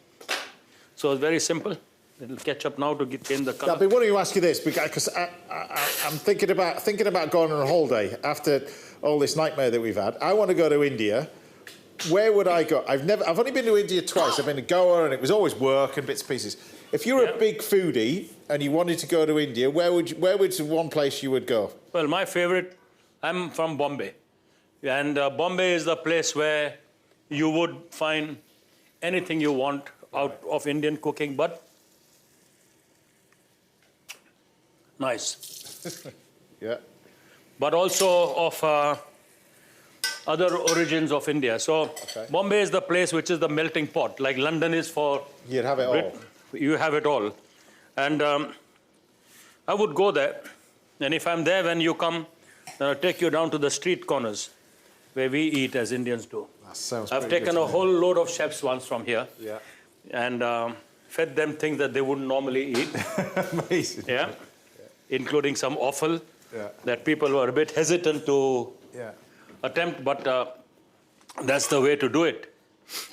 So it's very simple. Little ketchup now to change the color. I've been wanting to ask you this because I'm thinking about going on a holiday after all this nightmare that we've had. I want to go to India. Where would I go? I've only been to India twice. I've been to Goa and it was always work and bits and pieces. If you were a big foodie and you wanted to go to India, where would one place you would go? Well, my favorite, I'm from Bombay. And Bombay is the place where you would find anything you want out of Indian cooking, but nice. Yeah. But also of other origins of India. So Bombay is the place which is the melting pot, like London is for... You'd have it all. You have it all. And I would go there. And if I'm there when you come, then I'll take you down to the street corners where we eat as Indians do. That sounds I've taken a whole load of chefs once from here. Yeah. And fed them things that they wouldn't normally eat. Amazing. Yeah. Including some offal that people were a bit hesitant to attempt, but that's the way to do it,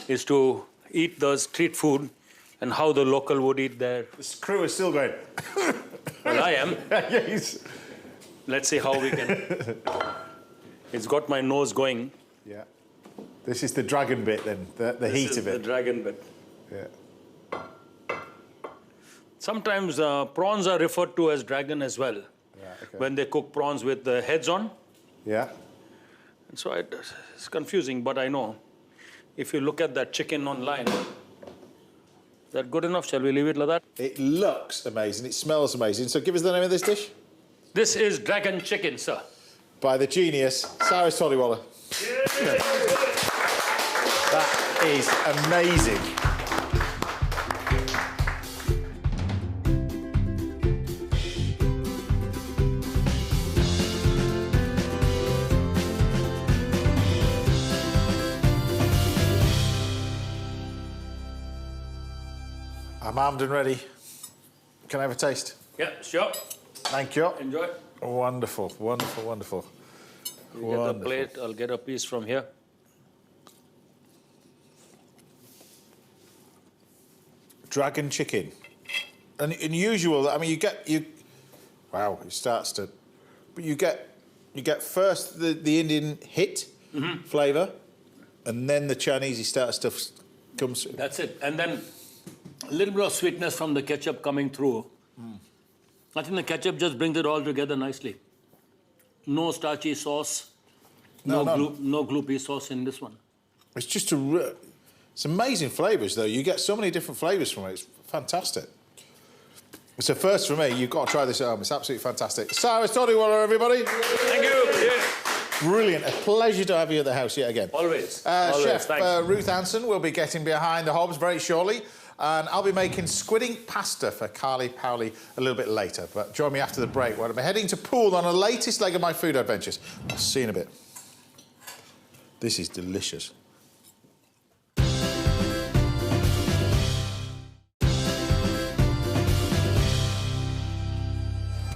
is to eat the street food and how the local would eat their... This crew is still going... Well, I am. Yes. Let's see how we can... It's got my nose going. Yeah. This is the dragon bit then, the heat of it. The dragon bit. Yeah. Sometimes prawns are referred to as dragon as well. Okay. When they cook prawns with the heads on. Yeah. And so it's confusing, but I know. If you look at that chicken online, is that good enough? Shall we leave it like that? It looks amazing. It smells amazing. So give us the name of this dish. This is dragon chicken, sir. By the genius, Cyrus Todiwala. That is amazing. I'm armed and ready. Can I have a taste? Yeah, sure. Thank you. Enjoy. Wonderful, wonderful, wonderful. You get the plate, I'll get a piece from here. Dragon chicken. And unusual, I mean, wow, it starts to, but you get first the Indian hit flavour, and then the Chinese starter stuff comes. That's it. And then a little bit of sweetness from the ketchup coming through. I think the ketchup just brings it all together nicely. No starchy sauce, no gloopy sauce in this one. It's just it's amazing flavours, though. You get so many different flavours from it. It's fantastic. It's a first for me. You've got to try this at home. It's absolutely fantastic. Cyrus, Todiwala, everybody. Thank you. Yeah. Brilliant. A pleasure to have you at the house yet again. Always. Chef Ruth Hanson will be getting behind the hobs very shortly. And I'll be making squidding pasta for Carly Paoli a little bit later. But join me after the break, where I'll be heading to Poole on the latest leg of my food adventures. I'll see you in a bit. This is delicious.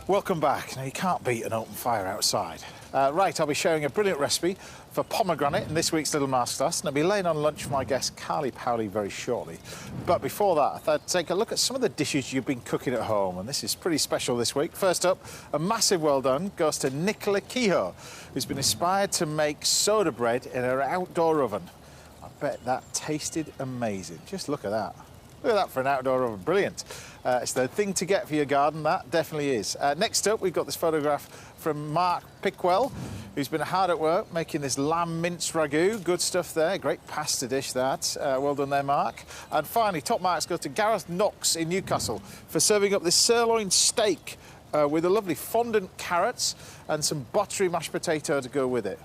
Welcome back. Now, you can't beat an open fire outside. Right, I'll be sharing a brilliant recipe for pomegranate in this week's Little Masterclass, and I'll be laying on lunch for my guest, Carly Paoli, very shortly. But before that, I thought I'd take a look at some of the dishes you've been cooking at home, and this is pretty special this week. First up, a massive well done goes to Nicola Kehoe, who's been inspired to make soda bread in her outdoor oven. I bet that tasted amazing. Just look at that. Look at that for an outdoor oven, brilliant. It's the thing to get for your garden, that definitely is. Next up, we've got this photograph from Mark Pickwell, who's been hard at work making this lamb mince ragu. Good stuff there, great pasta dish that. Well done there, Mark. And finally, top marks go to Gareth Knox in Newcastle for serving up this sirloin steak with a lovely fondant carrots and some buttery mashed potato to go with it.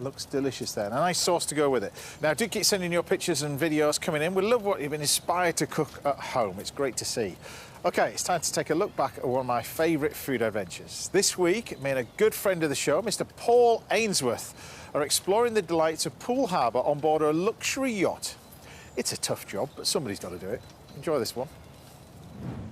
Looks delicious there, and a nice sauce to go with it. Now, do keep sending your pictures and videos coming in. We love what you've been inspired to cook at home. It's great to see. OK, it's time to take a look back at one of my favourite food adventures. This week, me and a good friend of the show, Mr. Paul Ainsworth, are exploring the delights of Poole Harbour on board a luxury yacht. It's a tough job, but somebody's got to do it. Enjoy this one.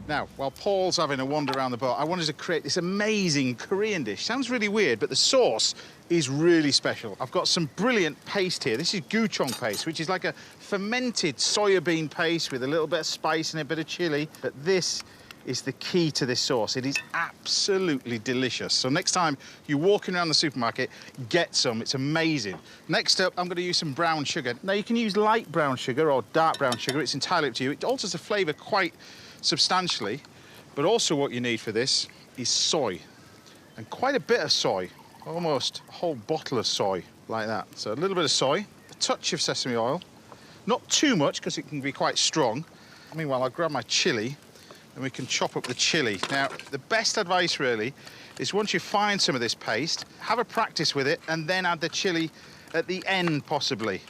Now, while Paul's having a wander around the boat, I wanted to create this amazing Korean dish. Sounds really weird, but the sauce is really special. I've got some brilliant paste here. This is gochujang paste, which is like a fermented soya bean paste with a little bit of spice and a bit of chili. But this is the key to this sauce. It is absolutely delicious. So next time you're walking around the supermarket, get some. It's amazing. Next up, I'm going to use some brown sugar. Now, you can use light brown sugar or dark brown sugar. It's entirely up to you. It alters the flavour quite substantially. But also what you need for this is soy. And quite a bit of soy. Almost a whole bottle of soy, like that. So a little bit of soy, a touch of sesame oil. Not too much, because it can be quite strong. Meanwhile, I'll grab my chilli, and we can chop up the chilli. Now, the best advice, really, is once you find some of this paste, have a practice with it, and then add the chilli at the end, possibly.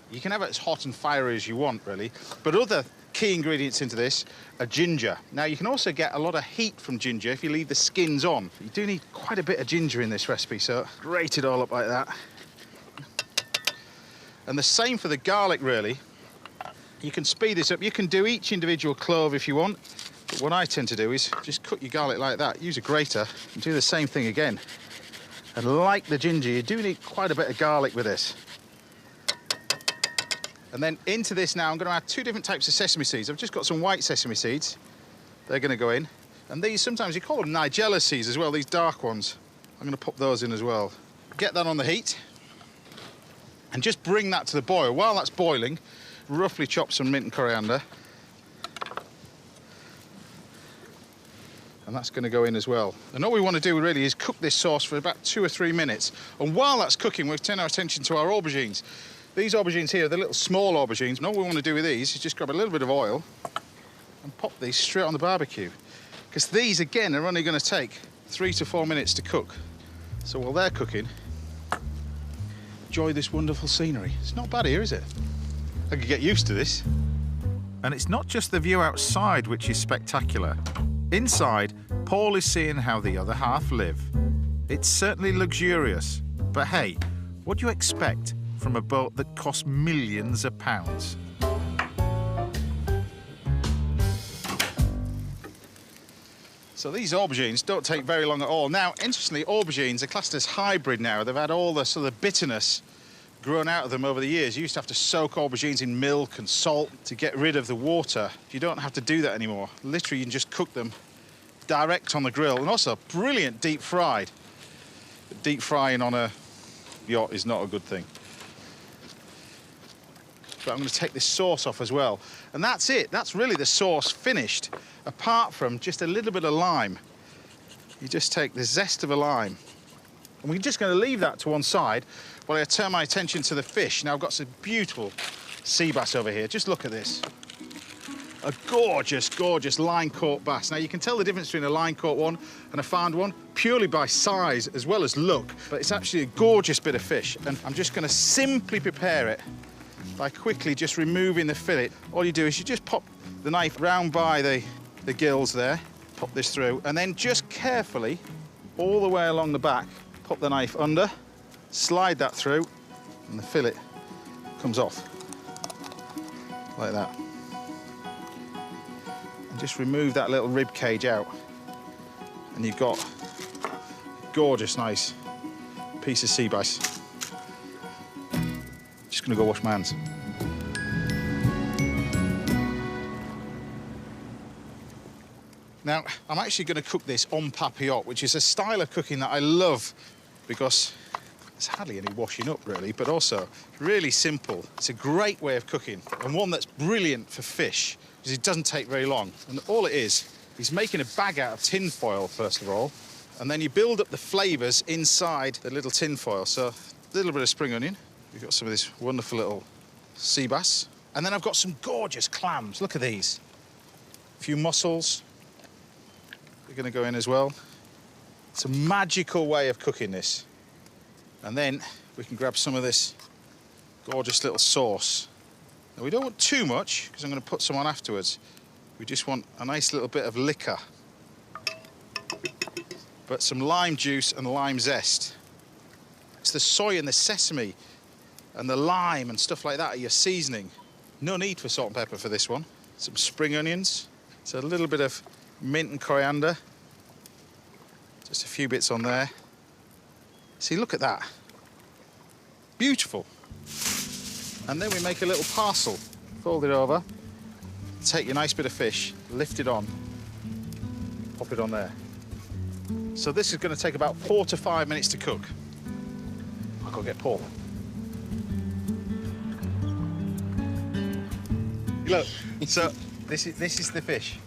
You can have it as hot and fiery as you want, really. But other key ingredients into this are ginger. Now, you can also get a lot of heat from ginger if you leave the skins on. You do need quite a bit of ginger in this recipe, so grate it all up like that. And the same for the garlic, really. You can speed this up. You can do each individual clove if you want. But what I tend to do is just cut your garlic like that, use a grater, and do the same thing again. And like the ginger, you do need quite a bit of garlic with this. And then into this now, I'm going to add 2 different types of sesame seeds. I've just got some white sesame seeds. They're going to go in. And these, sometimes you call them Nigella seeds as well, these dark ones. I'm going to pop those in as well. Get that on the heat. And just bring that to the boil. While that's boiling, roughly chop some mint and coriander. And that's going to go in as well. And all we want to do really is cook this sauce for about 2 or 3 minutes. And while that's cooking, we'll turn our attention to our aubergines. These aubergines here are the little small aubergines. And all we want to do with these is just grab a little bit of oil and pop these straight on the barbecue. Because these, again, are only going to take 3 to 4 minutes to cook. So while they're cooking, enjoy this wonderful scenery. It's not bad here, is it? I could get used to this. And it's not just the view outside which is spectacular. Inside, Paul is seeing how the other half live. It's certainly luxurious, but hey, what do you expect from a boat that costs millions of pounds? So these aubergines don't take very long at all. Now, interestingly, aubergines are classed as hybrid now. They've had all the sort of bitterness grown out of them over the years. You used to have to soak aubergines in milk and salt to get rid of the water. You don't have to do that anymore. Literally, you can just cook them direct on the grill, and also brilliant deep fried. Deep frying on a yacht is not a good thing. But I'm going to take this sauce off as well. And that's it. That's really the sauce finished, apart from just a little bit of lime. You just take the zest of a lime. And we're just going to leave that to one side while I turn my attention to the fish. Now, I've got some beautiful sea bass over here. Just look at this. A gorgeous, gorgeous line-caught bass. Now, you can tell the difference between a line-caught one and a farmed one purely by size as well as look, but it's actually a gorgeous bit of fish. And I'm just going to simply prepare it by quickly just removing the fillet. All you do is you just pop the knife round by the gills there, pop this through, and then just carefully, all the way along the back, pop the knife under, slide that through, and the fillet comes off, like that. And just remove that little rib cage out, and you've got a gorgeous, nice piece of sea bass. Just gonna go wash my hands. Now, I'm actually going to cook this en papillote, which is a style of cooking that I love because there's hardly any washing up, really, but also really simple. It's a great way of cooking, and one that's brilliant for fish because it doesn't take very long. And all it is making a bag out of tin foil, first of all, and then you build up the flavours inside the little tin foil. So a little bit of spring onion. We've got some of this wonderful little sea bass. And then I've got some gorgeous clams. Look at these. A few mussels. They're going to go in as well. It's a magical way of cooking this. And then we can grab some of this gorgeous little sauce. Now, we don't want too much, because I'm going to put some on afterwards. We just want a nice little bit of liquor. But some lime juice and lime zest. It's the soy and the sesame and the lime and stuff like that are your seasoning. No need for salt and pepper for this one. Some spring onions. So a little bit of mint and coriander. Just a few bits on there. See, look at that. Beautiful. And then we make a little parcel. Fold it over. Take your nice bit of fish, lift it on, pop it on there. So this is going to take about 4 to 5 minutes to cook. I'll go get Paul. Look, so this is the fish.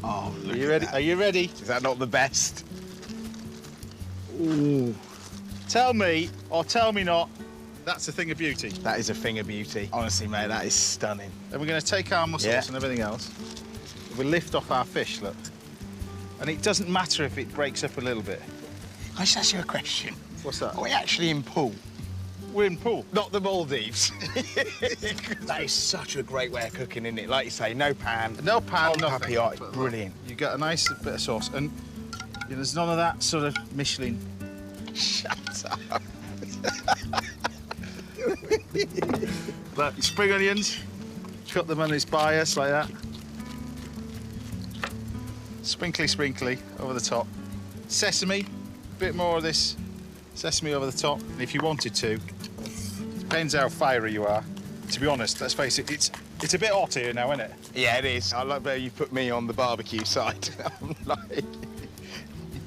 Oh, are you ready? Are you ready? Is that not the best? Ooh. Tell me, or tell me not, that's a thing of beauty. That is a thing of beauty. Honestly, mate, that is stunning. Then we're going to take our mussels and everything else. We'll lift off our fish, look. And it doesn't matter if it breaks up a little bit. Can I just ask you a question? What's that? Are we actually in pool? We're in pool. Not the Maldives. That is such a great way of cooking, isn't it? Like you say, no pan. No pan, nothing. Papillote, brilliant. You get a nice bit of sauce, and there's none of that sort of Michelin. Shut up. Look, spring onions, cut them on this bias like that. Sprinkly, sprinkly over the top. Sesame, a bit more of this sesame over the top. And if you wanted to, depends how fiery you are. To be honest, let's face it, it's a bit hot here now, isn't it? Yeah, it is. I love how you put me on the barbecue side. I'm like...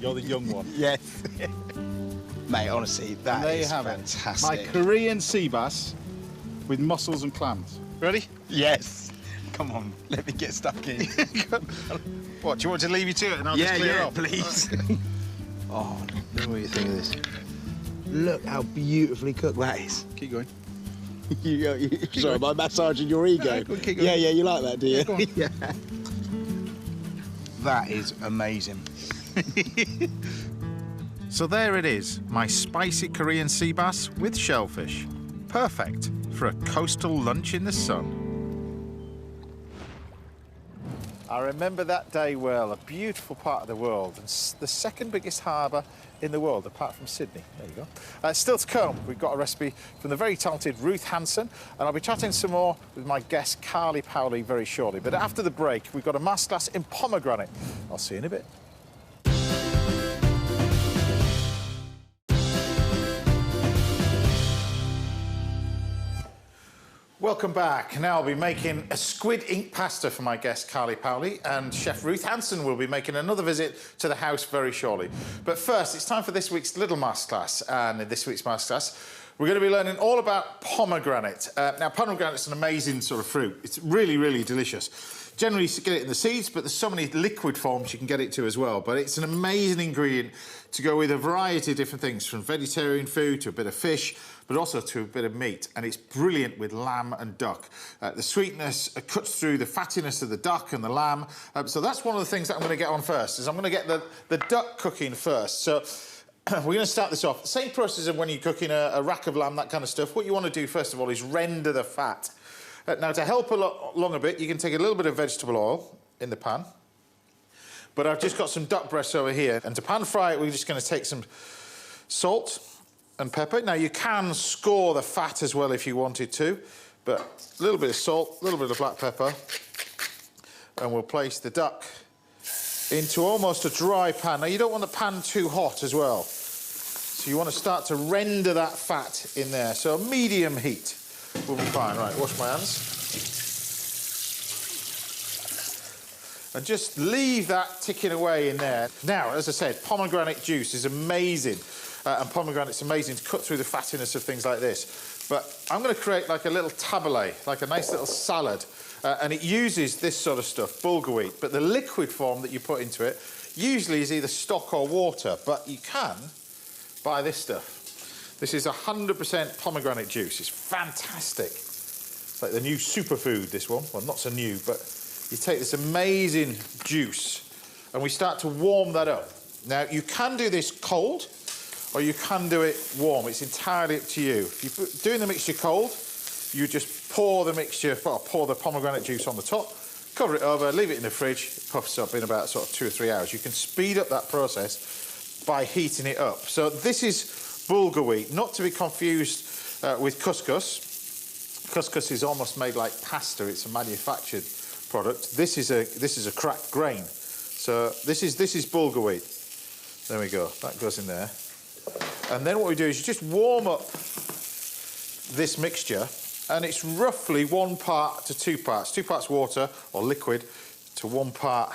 You're the young one. Yes. Mate, honestly, that is fantastic. My Korean sea bass with mussels and clams. Ready? Yes. Come on, let me get stuck in. What, do you want to leave you to it and I'll just clear up? Please. Oh, look what you think of this. Look how beautifully cooked that is. Keep going. Sorry, am I massaging your ego? No, keep going. Yeah, you like that, do you? Yeah, go on. Yeah. That is amazing. So there it is, my spicy Korean sea bass with shellfish. Perfect for a coastal lunch in the sun. I remember that day well, a beautiful part of the world, and the second biggest harbour in the world, apart from Sydney. There you go. Still to come, we've got a recipe from the very talented Ruth Hanson, and I'll be chatting some more with my guest, Carly Paoli, very shortly. But after the break, we've got a masterclass in pomegranate. I'll see you in a bit. Welcome back. Now I'll be making a squid ink pasta for my guest Carly Paoli, and Chef Ruth Hanson will be making another visit to the house very shortly. But first, it's time for this week's little masterclass, and in this week's masterclass, we're going to be learning all about pomegranate. Now, pomegranate's an amazing sort of fruit. It's really, really delicious. Generally, you get it in the seeds, but there's so many liquid forms you can get it to as well. But it's an amazing ingredient to go with a variety of different things, from vegetarian food to a bit of fish, but also to a bit of meat. And it's brilliant with lamb and duck. The sweetness cuts through the fattiness of the duck and the lamb. So that's one of the things that I'm going to get on first, is I'm going to get the duck cooking first. So we're going to start this off. The same process of when you're cooking a rack of lamb, that kind of stuff. What you want to do, first of all, is render the fat. Now, to help along a bit, you can take a little bit of vegetable oil in the pan. But I've just got some duck breasts over here. And to pan fry it, we're just going to take some salt and pepper. Now, you can score the fat as well if you wanted to, but a little bit of salt, a little bit of black pepper, and we'll place the duck into almost a dry pan. Now, you don't want the pan too hot as well. So you want to start to render that fat in there. So a medium heat will be fine. Right, wash my hands. And just leave that ticking away in there. Now, as I said, pomegranate juice is amazing. And pomegranate's amazing to cut through the fattiness of things like this. But I'm going to create like a little tabbouleh, like a nice little salad. And it uses this sort of stuff, bulgur wheat. But the liquid form that you put into it usually is either stock or water. But you can buy this stuff. This is 100% pomegranate juice. It's fantastic. It's like the new superfood, this one. Well, not so new, but you take this amazing juice and we start to warm that up. Now, you can do this cold or you can do it warm. It's entirely up to you. If you're doing the mixture cold, you just pour the mixture, pour the pomegranate juice on the top, cover it over, leave it in the fridge, it puffs up in about sort of 2 or 3 hours. You can speed up that process by heating it up. So this is bulgur wheat, not to be confused with couscous. Couscous is almost made like pasta. It's a manufactured product. This is a cracked grain. So this is bulgur wheat. There we go. That goes in there. And then what we do is you just warm up this mixture, and it's roughly 1 part to 2 parts. 2 parts water or liquid to 1 part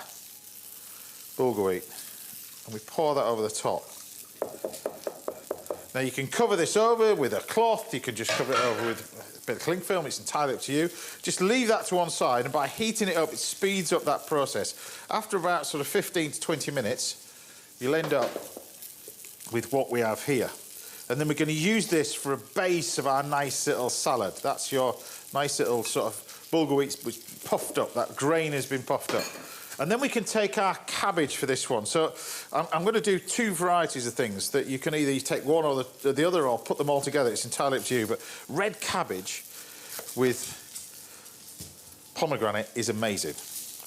bulgur wheat. And we pour that over the top. Now you can cover this over with a cloth, you can just cover it over with a bit of cling film, it's entirely up to you. Just leave that to one side, and by heating it up, it speeds up that process. After about sort of 15 to 20 minutes, you'll end up with what we have here. And then we're going to use this for a base of our nice little salad. That's your nice little sort of bulgur wheat which puffed up, that grain has been puffed up. And then we can take our cabbage for this one. So I'm going to do 2 varieties of things that you can either take one or the other, or put them all together. It's entirely up to you. But red cabbage with pomegranate is amazing,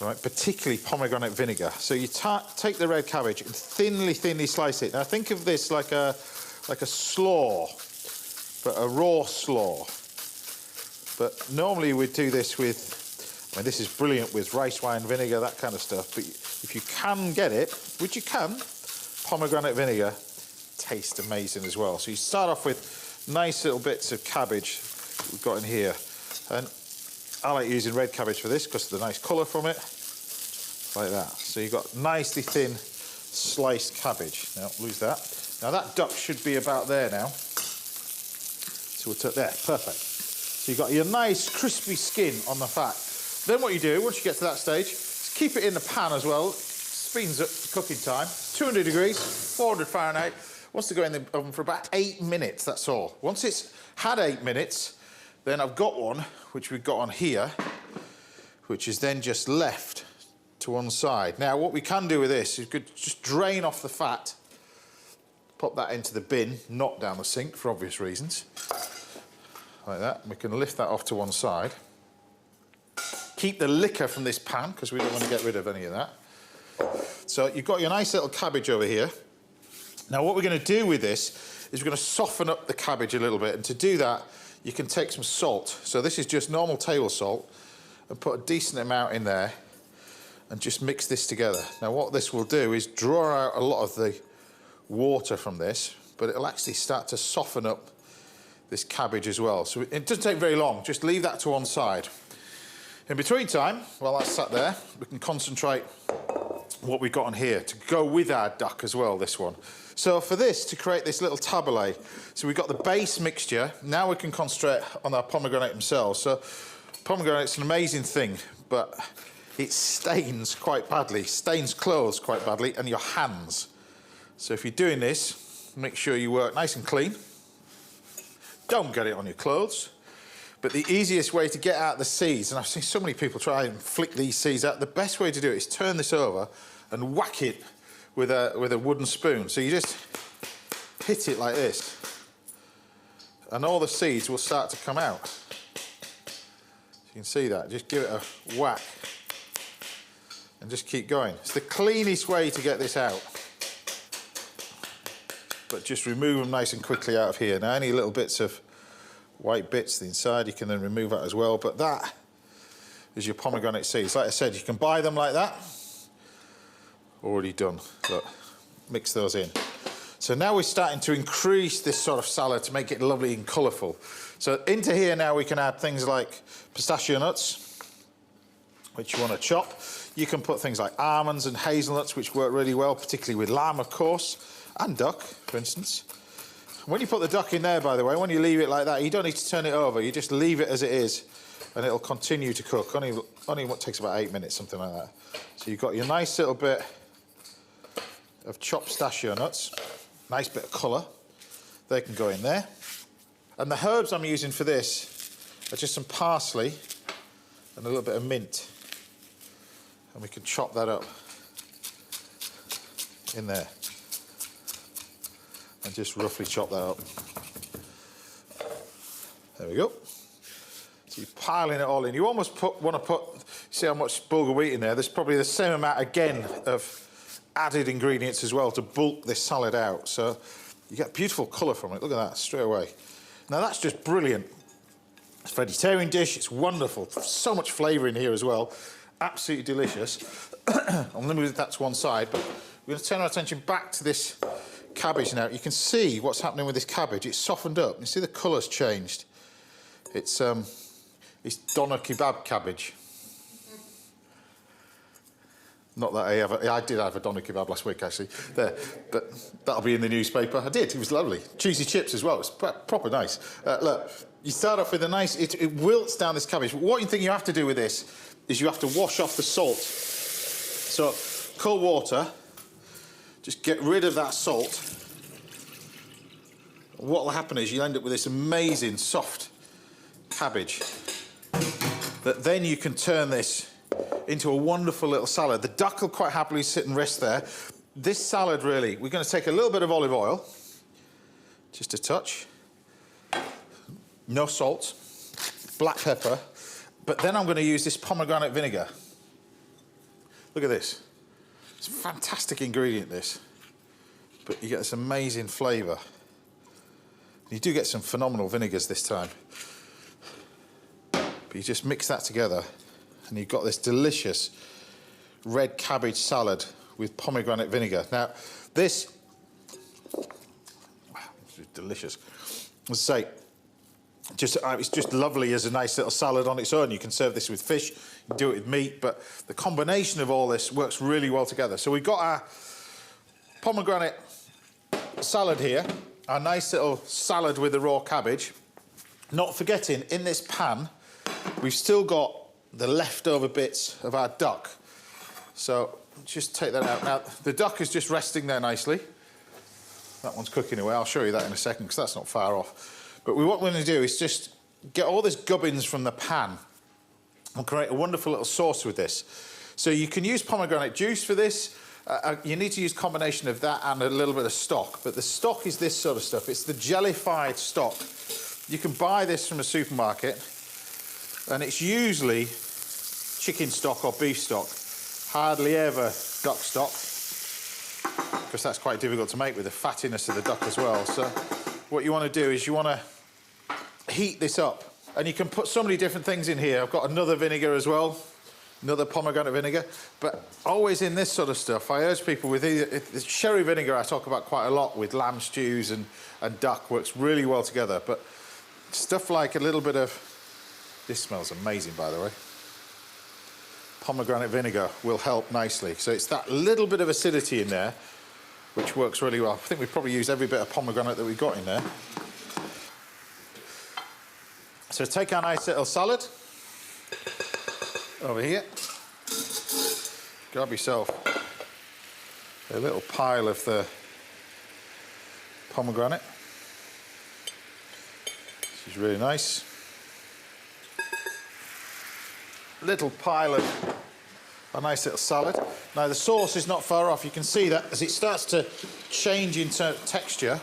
right? Particularly pomegranate vinegar. So you take the red cabbage and thinly slice it. Now think of this like a slaw, but a raw slaw. But normally we'd do this with, I mean, this is brilliant with rice wine vinegar, that kind of stuff. But if you can get it, which you can, pomegranate vinegar tastes amazing as well. So you start off with nice little bits of cabbage we've got in here. And I like using red cabbage for this because of the nice colour from it. Like that. So you've got nicely thin sliced cabbage. Now, lose that. Now that duck should be about there now. So we'll take there, perfect. So you've got your nice crispy skin on the fat. Then what you do, once you get to that stage, is keep it in the pan as well. Speeds up the cooking time. 200 degrees, 400 Fahrenheit. Wants to go in the oven for about 8 minutes, that's all. Once it's had 8 minutes, then I've got one, which we've got on here, which is then just left to one side. Now, what we can do with this is we could just drain off the fat, pop that into the bin, not down the sink for obvious reasons. like that. We can lift that off to one side. Keep the liquor from this pan, because we don't want to get rid of any of that. So you've got your nice little cabbage over here. Now what we're going to do with this is we're going to soften up the cabbage a little bit, and to do that you can take some salt. So this is just normal table salt, and put a decent amount in there and just mix this together. Now what this will do is draw out a lot of the water from this, but it'll actually start to soften up this cabbage as well. So it doesn't take very long, just leave that to one side. In between time, while that's sat there, we can concentrate what we've got on here to go with our duck as well, this one. So for this, to create this little tabbouleh, so we've got the base mixture, now we can concentrate on our pomegranate themselves. So pomegranate's an amazing thing, but it stains quite badly, stains clothes quite badly, and your hands. So if you're doing this, make sure you work nice and clean. Don't get it on your clothes. But the easiest way to get out the seeds, and I've seen so many people try and flick these seeds out, the best way to do it is turn this over and whack it with a wooden spoon. So you just hit it like this, and all the seeds will start to come out. You can see that. Just give it a whack and just keep going. It's the cleanest way to get this out. But just remove them nice and quickly out of here. Now any little bits of white bits the inside, you can then remove that as well. But that is your pomegranate seeds. Like I said, you can buy them like that. Already done. Look, mix those in. So now we're starting to increase this sort of salad to make it lovely and colourful. So into here now we can add things like pistachio nuts, which you want to chop. You can put things like almonds and hazelnuts, which work really well, particularly with lamb, of course, and duck, for instance. When you put the duck in there, by the way, when you leave it like that, you don't need to turn it over. You just leave it as it is, and it'll continue to cook. Only what takes about 8 minutes, something like that. So you've got your nice little bit of chopped pistachio nuts, nice bit of colour. They can go in there. And the herbs I'm using for this are just some parsley and a little bit of mint. And we can chop that up in there. And just roughly chop that up. There we go. So you're piling it all in. You almost want to put, see how much bulgur wheat in there? There's probably the same amount again of added ingredients as well to bulk this salad out. So you get beautiful colour from it. Look at that, straight away. Now that's just brilliant. It's a vegetarian dish, it's wonderful. So much flavour in here as well. Absolutely delicious. I'm limited that to one side, but we're going to turn our attention back to this cabbage now. You can see what's happening with this cabbage. It's softened up. You see the colour's changed. It's doner kebab cabbage. Not that I did have a doner kebab last week actually. There, but that'll be in the newspaper. I did. It was lovely. Cheesy chips as well. It's proper nice. Look, you start off with a nice. It wilts down this cabbage. But what you think you have to do with this is you have to wash off the salt. So cold water. Just get rid of that salt. What will happen is you'll end up with this amazing soft cabbage that then you can turn this into a wonderful little salad. The duck will quite happily sit and rest there. This salad really, we're going to take a little bit of olive oil, just a touch, no salt, black pepper, but then I'm going to use this pomegranate vinegar. Look at this. It's a fantastic ingredient, this. But you get this amazing flavour. You do get some phenomenal vinegars this time. But you just mix that together and you've got this delicious red cabbage salad with pomegranate vinegar. Now, this is delicious. As I say, it's just lovely as a nice little salad on its own. You can serve this with fish, you can do it with meat, but the combination of all this works really well together. So we've got our pomegranate salad here, our nice little salad with the raw cabbage. Not forgetting, in this pan, we've still got the leftover bits of our duck. So just take that out. Now, the duck is just resting there nicely. That one's cooking away. I'll show you that in a second because that's not far off. But what we're going to do is just get all this gubbins from the pan and create a wonderful little sauce with this. So you can use pomegranate juice for this. You need to use a combination of that and a little bit of stock. But the stock is this sort of stuff. It's the jellified stock You can buy this from a supermarket, and it's usually chicken stock or beef stock. Hardly ever duck stock, because that's quite difficult to make with the fattiness of the duck as well. So what you want to do is you want to heat this up, and you can put so many different things in here. I've got another vinegar as well, another pomegranate vinegar, but always in this sort of stuff, I urge people with the sherry vinegar I talk about quite a lot with lamb stews and duck, works really well together, but stuff like a little bit of, this smells amazing by the way, pomegranate vinegar will help nicely. So it's that little bit of acidity in there which works really well. I think we've probably used every bit of pomegranate that we've got in there. So take our nice little salad over here. Grab yourself a little pile of the pomegranate. This is really nice. Little pile of a nice little salad. Now the sauce is not far off. You can see that as it starts to change in texture,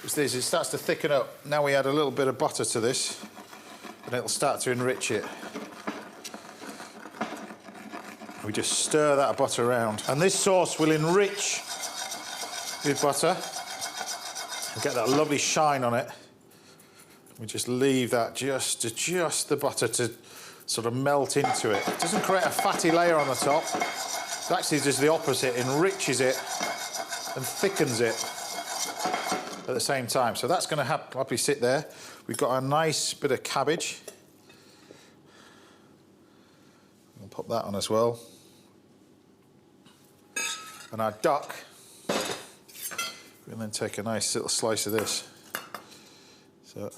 it starts to thicken up. Now we add a little bit of butter to this, and it'll start to enrich it. We just stir that butter around, and this sauce will enrich with butter and get that lovely shine on it. We just leave that just the butter to sort of melt into it. It doesn't create a fatty layer on the top. It actually does the opposite, enriches it and thickens it at the same time. So that's going to happily sit there. We've got a nice bit of cabbage. I'll pop that on as well. And our duck, we'll then take a nice little slice of this. So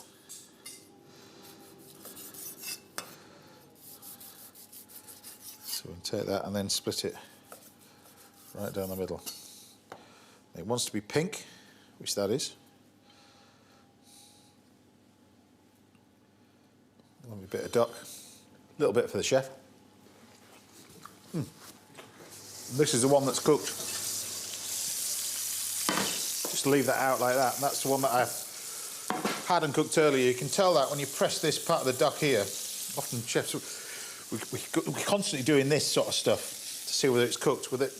we'll take that and then split it right down the middle. It wants to be pink, which that is. Lovely bit of duck, a little bit for the chef. This is the one that's cooked. Just leave that out like that. And that's the one that I had and cooked earlier. You can tell that when you press this part of the duck here. Often chefs, we're constantly doing this sort of stuff to see whether it's cooked. With it,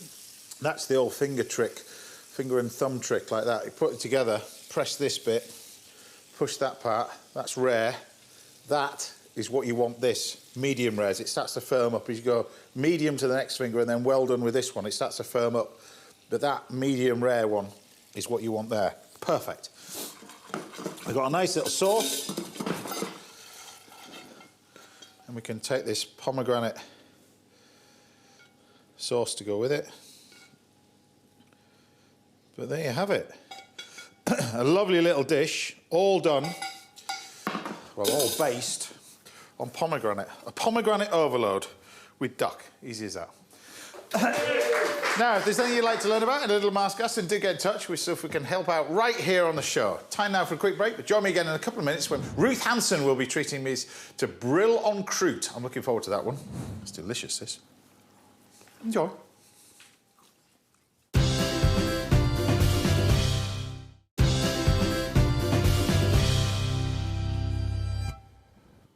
that's the old finger trick, finger and thumb trick like that. You put it together, press this bit, push that part. That's rare. That is what you want this, medium rare. As it starts to firm up as you go medium to the next finger and then well done with this one. It starts to firm up. But that medium rare one is what you want there. Perfect. We've got a nice little sauce. And we can take this pomegranate sauce to go with it. But there you have it. A lovely little dish, all done, well, all based on pomegranate. A pomegranate overload with duck. Easy as that. Now, if there's anything you'd like to learn about in a little Marscas, then do get in touch with us if we can help out right here on the show. Time now for a quick break, but join me again in a couple of minutes when Ruth Hanson will be treating me to brill en croûte. I'm looking forward to that one. It's delicious, this. Enjoy.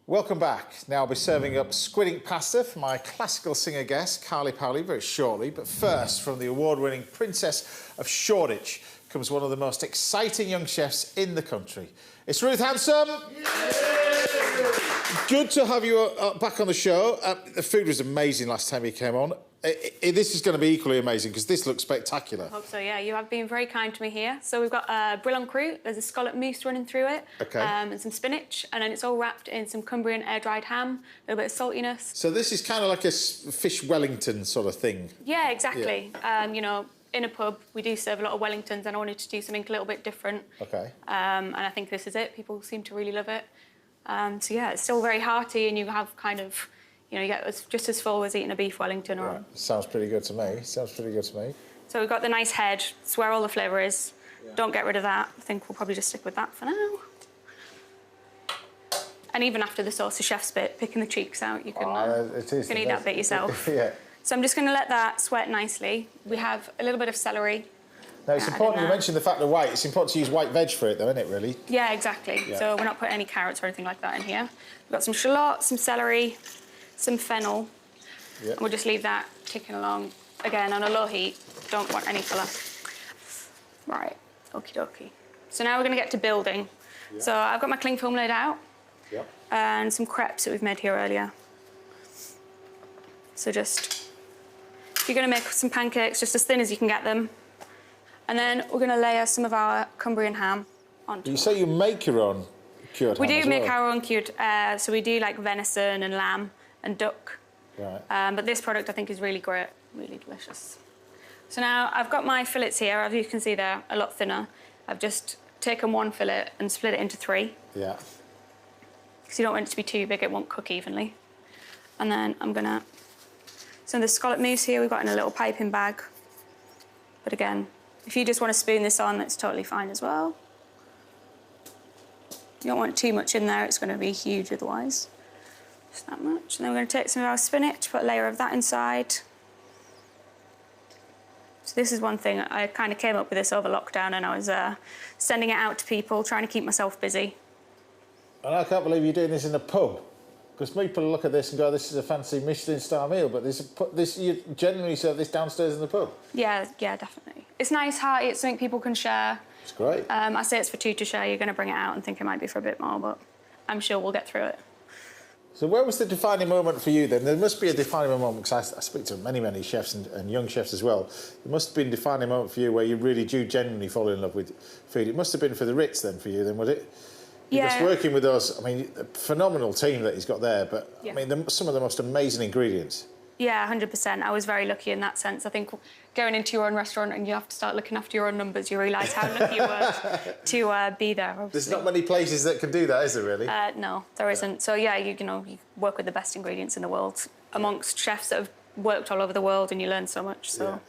Welcome back. Now I'll be serving up squid ink pasta for my classical singer guest, Carly Paoli, very shortly. But first, from the award-winning Princess of Shoreditch, comes one of the most exciting young chefs in the country. It's Ruth Hanson. Good to have you back on the show. The food was amazing last time you came on. This is going to be equally amazing because this looks spectacular. I hope so, yeah. You have been very kind to me here. So we've got brill en croûte. There's a scallop mousse running through it. Okay. And some spinach. And then it's all wrapped in some Cumbrian air-dried ham, a little bit of saltiness. So this is kind of like a fish Wellington sort of thing. Yeah, exactly. Yeah. You know, in a pub, we do serve a lot of Wellingtons, and I wanted to do something a little bit different. Okay. And I think this is it. People seem to really love it. So yeah, it's still very hearty, and you have kind of, you know, you get just as full as eating a beef Wellington. Or... Right. Sounds pretty good to me. Sounds pretty good to me. So we've got the nice head. It's where all the flavour is. Yeah. Don't get rid of that. I think we'll probably just stick with that for now. And even after the sauce, the chef's bit, picking the cheeks out, you can, you can eat that bit yourself. Yeah. So I'm just going to let that sweat nicely. We have a little bit of celery, Now, it's important, you mentioned the fact of white. It's important to use white veg for it, though, isn't it, really? Yeah, exactly. Yeah. So we're not putting any carrots or anything like that in here. We've got some shallots, some celery, some fennel. Yeah. And we'll just leave that ticking along, again, on a low heat. Don't want any colour. Right, okie dokie. So now we're going to get to building. Yeah. So I've got my cling film laid out. Yeah. And some crepes that we've made here earlier. So just, if you're going to make some pancakes, just as thin as you can get them. And then we're going to layer some of our Cumbrian ham onto. You say you make your own cured ham? We do make well? our own cured, so we do like venison and lamb and duck. Right. But this product I think is really great, really delicious. So now I've got my fillets here, as you can see they're a lot thinner. I've just taken one fillet and split it into 3. Yeah. Because you don't want it to be too big, it won't cook evenly. And then I'm gonna, so the scallop mousse here we've got in a little piping bag. But again, if you just want to spoon this on, that's totally fine as well. You don't want too much in there, it's going to be huge otherwise. Just that much. And then we're going to take some of our spinach, put a layer of that inside. So this is one thing, I kind of came up with this over lockdown and I was sending it out to people, trying to keep myself busy. And I can't believe you're doing this in a pub. Because people look at this and go, this is a fancy Michelin-star meal, but you generally serve this downstairs in the pub. Yeah, definitely. It's nice, hearty, it's something people can share. It's great. I say it's for 2 to share, you're going to bring it out and think it might be for a bit more, but I'm sure we'll get through it. So where was the defining moment for you then? There must be a defining moment, because I speak to many, many chefs and young chefs as well. There must have been a defining moment for you where you really do genuinely fall in love with food. It must have been for the Ritz then for you then, would it? Because Yeah. working with us, I mean, a phenomenal team that he's got there, but Yeah. I mean, some of the most amazing ingredients. Yeah, 100%. I was very lucky in that sense. I think going into your own restaurant and you have to start looking after your own numbers, you realise how lucky you were to be there. Obviously. There's not many places that can do that, is there, really? No, there isn't. So yeah, you work with the best ingredients in the world amongst chefs that have worked all over the world, and you learn so much. So Yeah.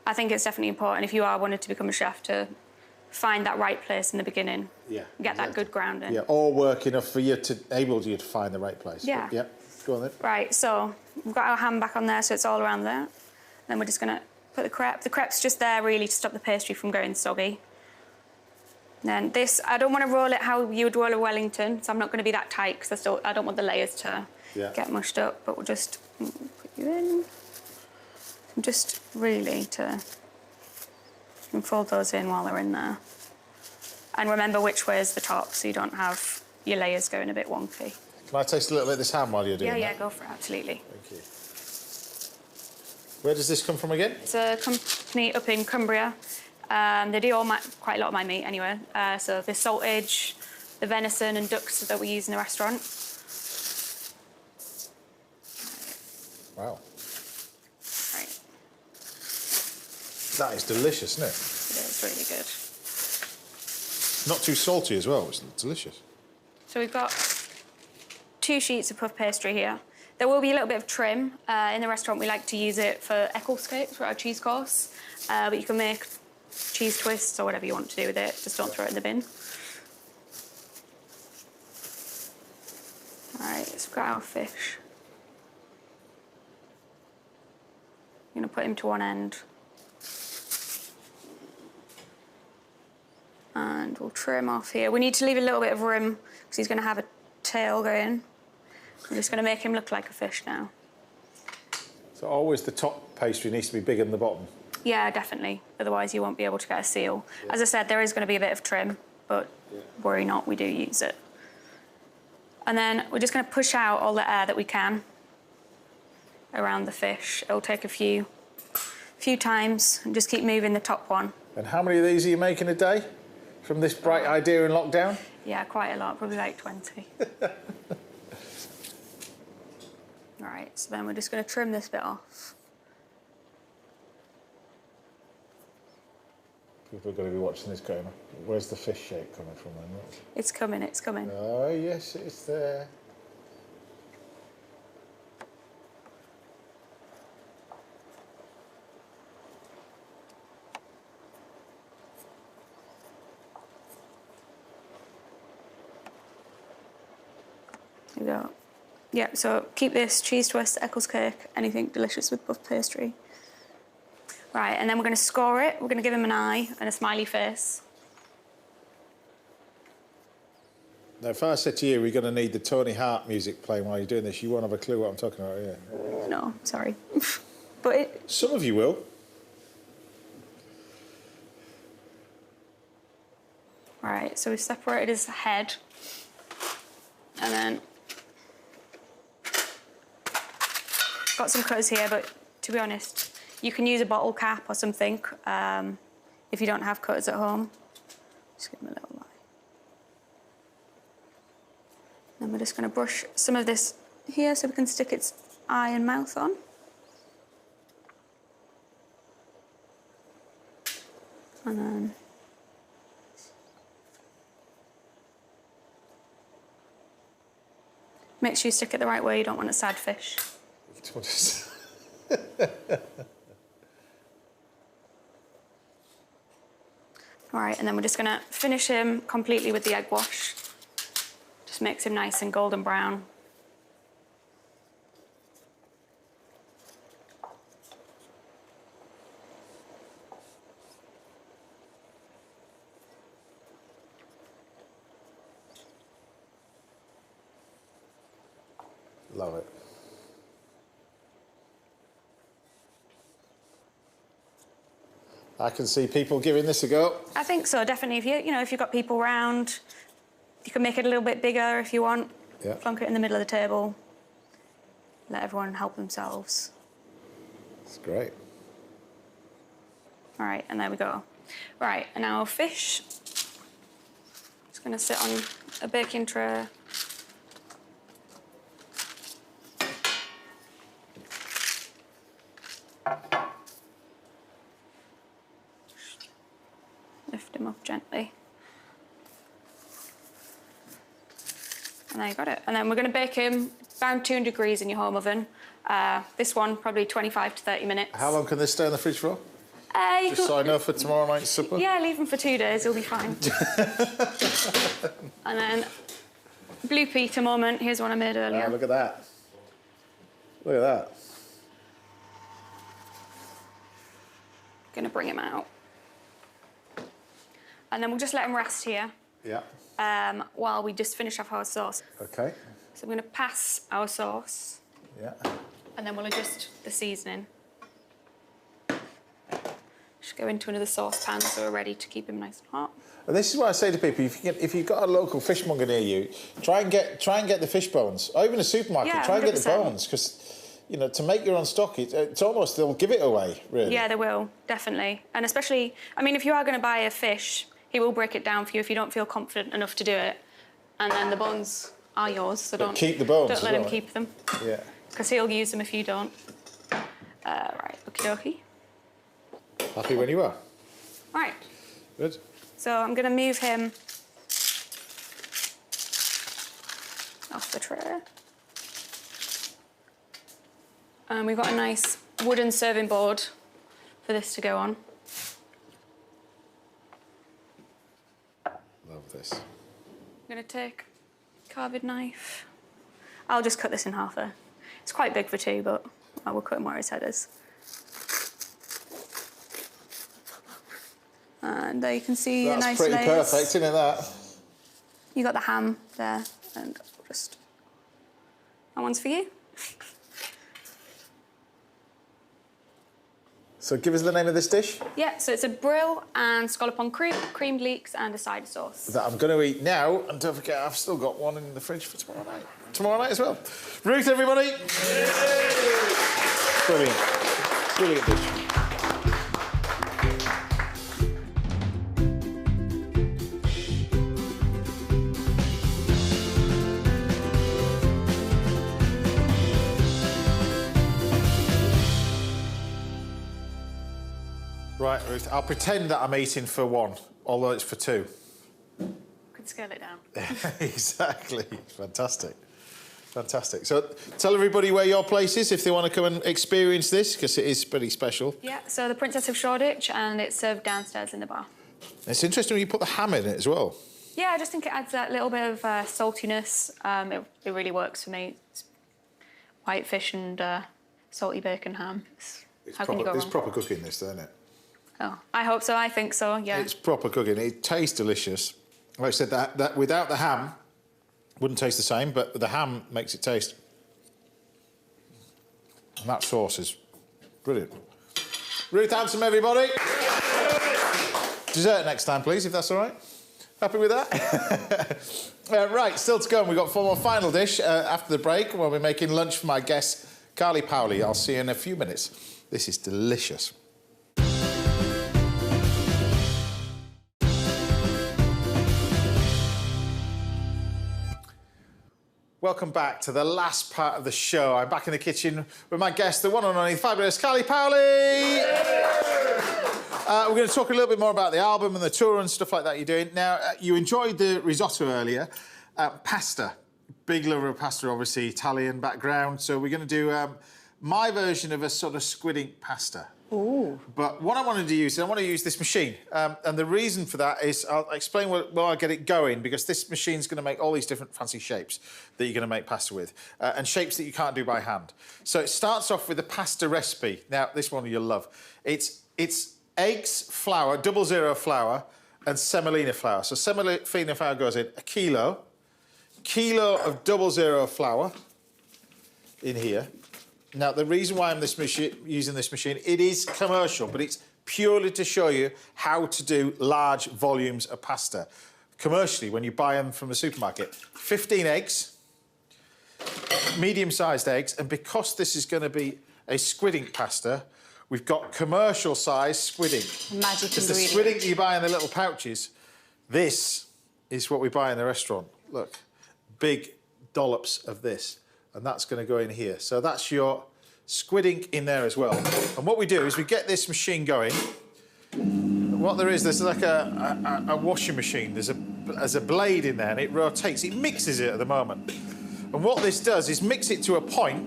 I think it's definitely important if you are wanting to become a chef to find that right place in the beginning. Yeah, Get that good grounding. Yeah, or work enough for you to to find the right place. Yeah. But, yeah. Go on then. Right, so we've got our ham back on there, so it's all around there. Then we're just going to put the crepe. The crepe's just there really to stop the pastry from going soggy. Then this, I don't want to roll it how you would roll a Wellington, so I'm not going to be that tight because I don't want the layers to get mushed up, but we'll just put you in. Just really to fold those in while they're in there. And remember which way is the top so you don't have your layers going a bit wonky. Can I taste a little bit of this ham while you're doing that? Yeah, go for it, absolutely. Thank you. Where does this come from again? It's a company up in Cumbria. They do quite a lot of my meat anyway. So the saltage, the venison and ducks that we use in the restaurant. Wow. Right. That is delicious, isn't it? It is really good. Not too salty as well. It's delicious. So we've got 2 sheets of puff pastry here. There will be a little bit of trim. In the restaurant, we like to use it for Ecclescapes, for our cheese course. But you can make cheese twists or whatever you want to do with it. Just don't throw it in the bin. All right, so we've got our fish. I'm going to put him to one end. And we'll trim off here. We need to leave a little bit of room because he's going to have a tail going. I'm just going to make him look like a fish now. So always the top pastry needs to be bigger than the bottom? Yeah, definitely. Otherwise you won't be able to get a seal. Yeah. As I said, there is going to be a bit of trim, but worry not, we do use it. And then we're just going to push out all the air that we can around the fish. It'll take a few times and just keep moving the top one. And how many of these are you making a day from this bright idea in lockdown? Yeah, quite a lot, probably like 20. All right, so then we're just going to trim this bit off. People are going to be watching this going, where's the fish shape coming from then? It's coming, it's coming. Oh, yes, it's there. There we go. Yeah, so keep this cheese twist, Eccles cake, anything delicious with puff pastry. Right, and then we're going to score it. We're going to give him an eye and a smiley face. Now, if I said to you, we're going to need the Tony Hart music playing while you're doing this, you won't have a clue what I'm talking about, yeah? No, sorry. But some of you will. Right, so we've separated his head. And then... got some cutters here, but to be honest, you can use a bottle cap or something if you don't have cutters at home. Just give him a little line. Then we're just going to brush some of this here so we can stick its eye and mouth on. And then... make sure you stick it the right way, you don't want a sad fish. All right, and then we're just going to finish him completely with the egg wash. Just makes him nice and golden brown. Love it. I can see people giving this a go. I think so, definitely. If you've got people round, you can make it a little bit bigger if you want. Yeah. Plonk it in the middle of the table. Let everyone help themselves. It's great. All right, and there we go. Right, and now fish. It's going to sit on a baking tray. Lift him up gently. And there you got it. And then we're going to bake him around 200 degrees in your home oven. This one, probably 25 to 30 minutes. How long can this stay in the fridge for? Just so I know for tomorrow night's supper? Yeah, leave him for 2 days, he'll be fine. And then, blue Peter moment, here's one I made earlier. Oh, look at that. Look at that. Gonna bring him out. And then we'll just let him rest here. Yeah. While we just finish off our sauce. Okay. So we're gonna pass our sauce. Yeah. And then we'll adjust the seasoning. Just go into another saucepan so we're ready to keep him nice and hot. And this is what I say to people: if you've got a local fishmonger near you, try and get the fish bones, or even a supermarket. Yeah, try and get the 100%. bones, because to make your own stock, it's almost they'll give it away, really. Yeah, they will, definitely. And especially, if you are going to buy a fish, he will break it down for you if you don't feel confident enough to do it. And then the bones are yours, so But keep the bones. Don't let him well, keep them. Yeah. Because he'll use them if you don't. Right, okie dokie. Happy when you are. Right. Good. So I'm going to move him off the tray. And we've got a nice wooden serving board for this to go on. Love this. I'm going to take a carved knife. I'll just cut this in half there. It's quite big for two, but I will cut him where his head is. And there you can see That's a nice pretty layers. perfect, isn't it, that? You got the ham there, and just... that one's for you. So give us the name of this dish. Yeah, so it's a brill and scallop on cream, creamed leeks and a cider sauce. That I'm going to eat now, and don't forget, I've still got one in the fridge for tomorrow night. Tomorrow night as well. Ruth, everybody. Brilliant. Brilliant dish. Right, Ruth, I'll pretend that I'm eating for one, although it's for two. Could scale it down. Exactly. Fantastic. Fantastic. So tell everybody where your place is if they want to come and experience this, because it is pretty special. Yeah, so the Princess of Shoreditch, and it's served downstairs in the bar. It's interesting when you put the ham in it as well. Yeah, I just think it adds that little bit of saltiness. It really works for me. It's white fish and salty bacon ham. It's How can you go It's wrong? proper cooking, this, isn't it? Oh, I hope so. I think so. Yeah. It's proper cooking. It tastes delicious. Like I said, that without the ham, wouldn't taste the same, but the ham makes it taste. And that sauce is brilliant. Ruth Hanson, everybody. Dessert next time, please, if that's all right. Happy with that? Right, still to come. We've got one more final dish after the break. We'll be making lunch for my guest, Carly Paoli. I'll see you in a few minutes. This is delicious. Welcome back to the last part of the show. I'm back in the kitchen with my guest, the one and only fabulous Carly Paoli. We're going to talk a little bit more about the album and the tour and stuff like that you're doing. Now, you enjoyed the risotto earlier. Pasta. Big lover of pasta, obviously, Italian background. So we're going to do my version of a sort of squid ink pasta. Ooh. But what I wanted to use is I want to use this machine. And the reason for that is I'll explain while I get it going, because this machine's going to make all these different fancy shapes that you're going to make pasta with, and shapes that you can't do by hand. So it starts off with a pasta recipe. Now, this one you'll love. It's eggs, flour, 00 flour, and semolina flour. So semolina flour goes in a kilo of 00 flour in here. Now, the reason why I'm using this machine, it is commercial, but it's purely to show you how to do large volumes of pasta. Commercially, when you buy them from the supermarket. 15 eggs, medium-sized eggs, and because this is going to be a squid ink pasta, we've got commercial-sized squid ink. Magic Because the ingredient. squid ink you buy in the little pouches, this is what we buy in the restaurant. Look, big dollops of this. And that's going to go in here. So that's your squid ink in there as well. And what we do is we get this machine going. What there is, there's like a washing machine. There's a blade in there and it rotates. It mixes it at the moment. And what this does is mix it to a point,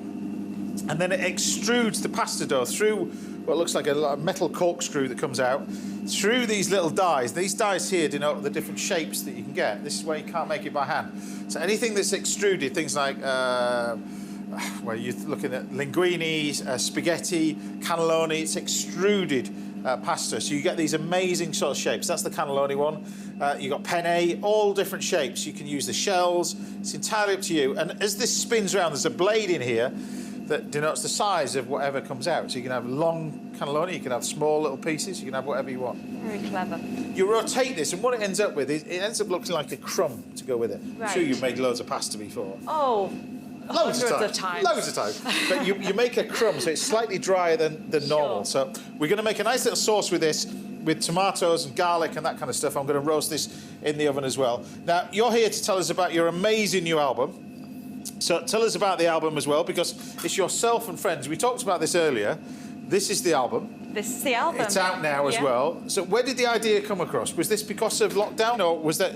and then it extrudes the pasta dough through what looks like a metal corkscrew that comes out, through these little dies. These dies here denote the different shapes that you can get. This is where you can't make it by hand. So anything that's extruded, things like, where you're looking at linguine, spaghetti, cannelloni, it's extruded pasta. So you get these amazing sort of shapes. That's the cannelloni one. You've got penne, all different shapes. You can use the shells. It's entirely up to you. And as this spins around, there's a blade in here that denotes the size of whatever comes out. So you can have long cannelloni, you can have small little pieces, you can have whatever you want. Very clever. You rotate this, and what it ends up with is it ends up looking like a crumb to go with it. Right. I'm sure you've made loads of pasta before. Oh, Loads hundreds of times. Loads of times. But you make a crumb, so it's slightly drier than normal. Sure. So we're going to make a nice little sauce with this, with tomatoes and garlic and that kind of stuff. I'm going to roast this in the oven as well. Now, you're here to tell us about your amazing new album. So tell us about the album as well, because it's yourself and friends. We talked about this earlier. This is the album. This is the album. It's out now as Yeah. well. So where did the idea come across? Was this because of lockdown, or was that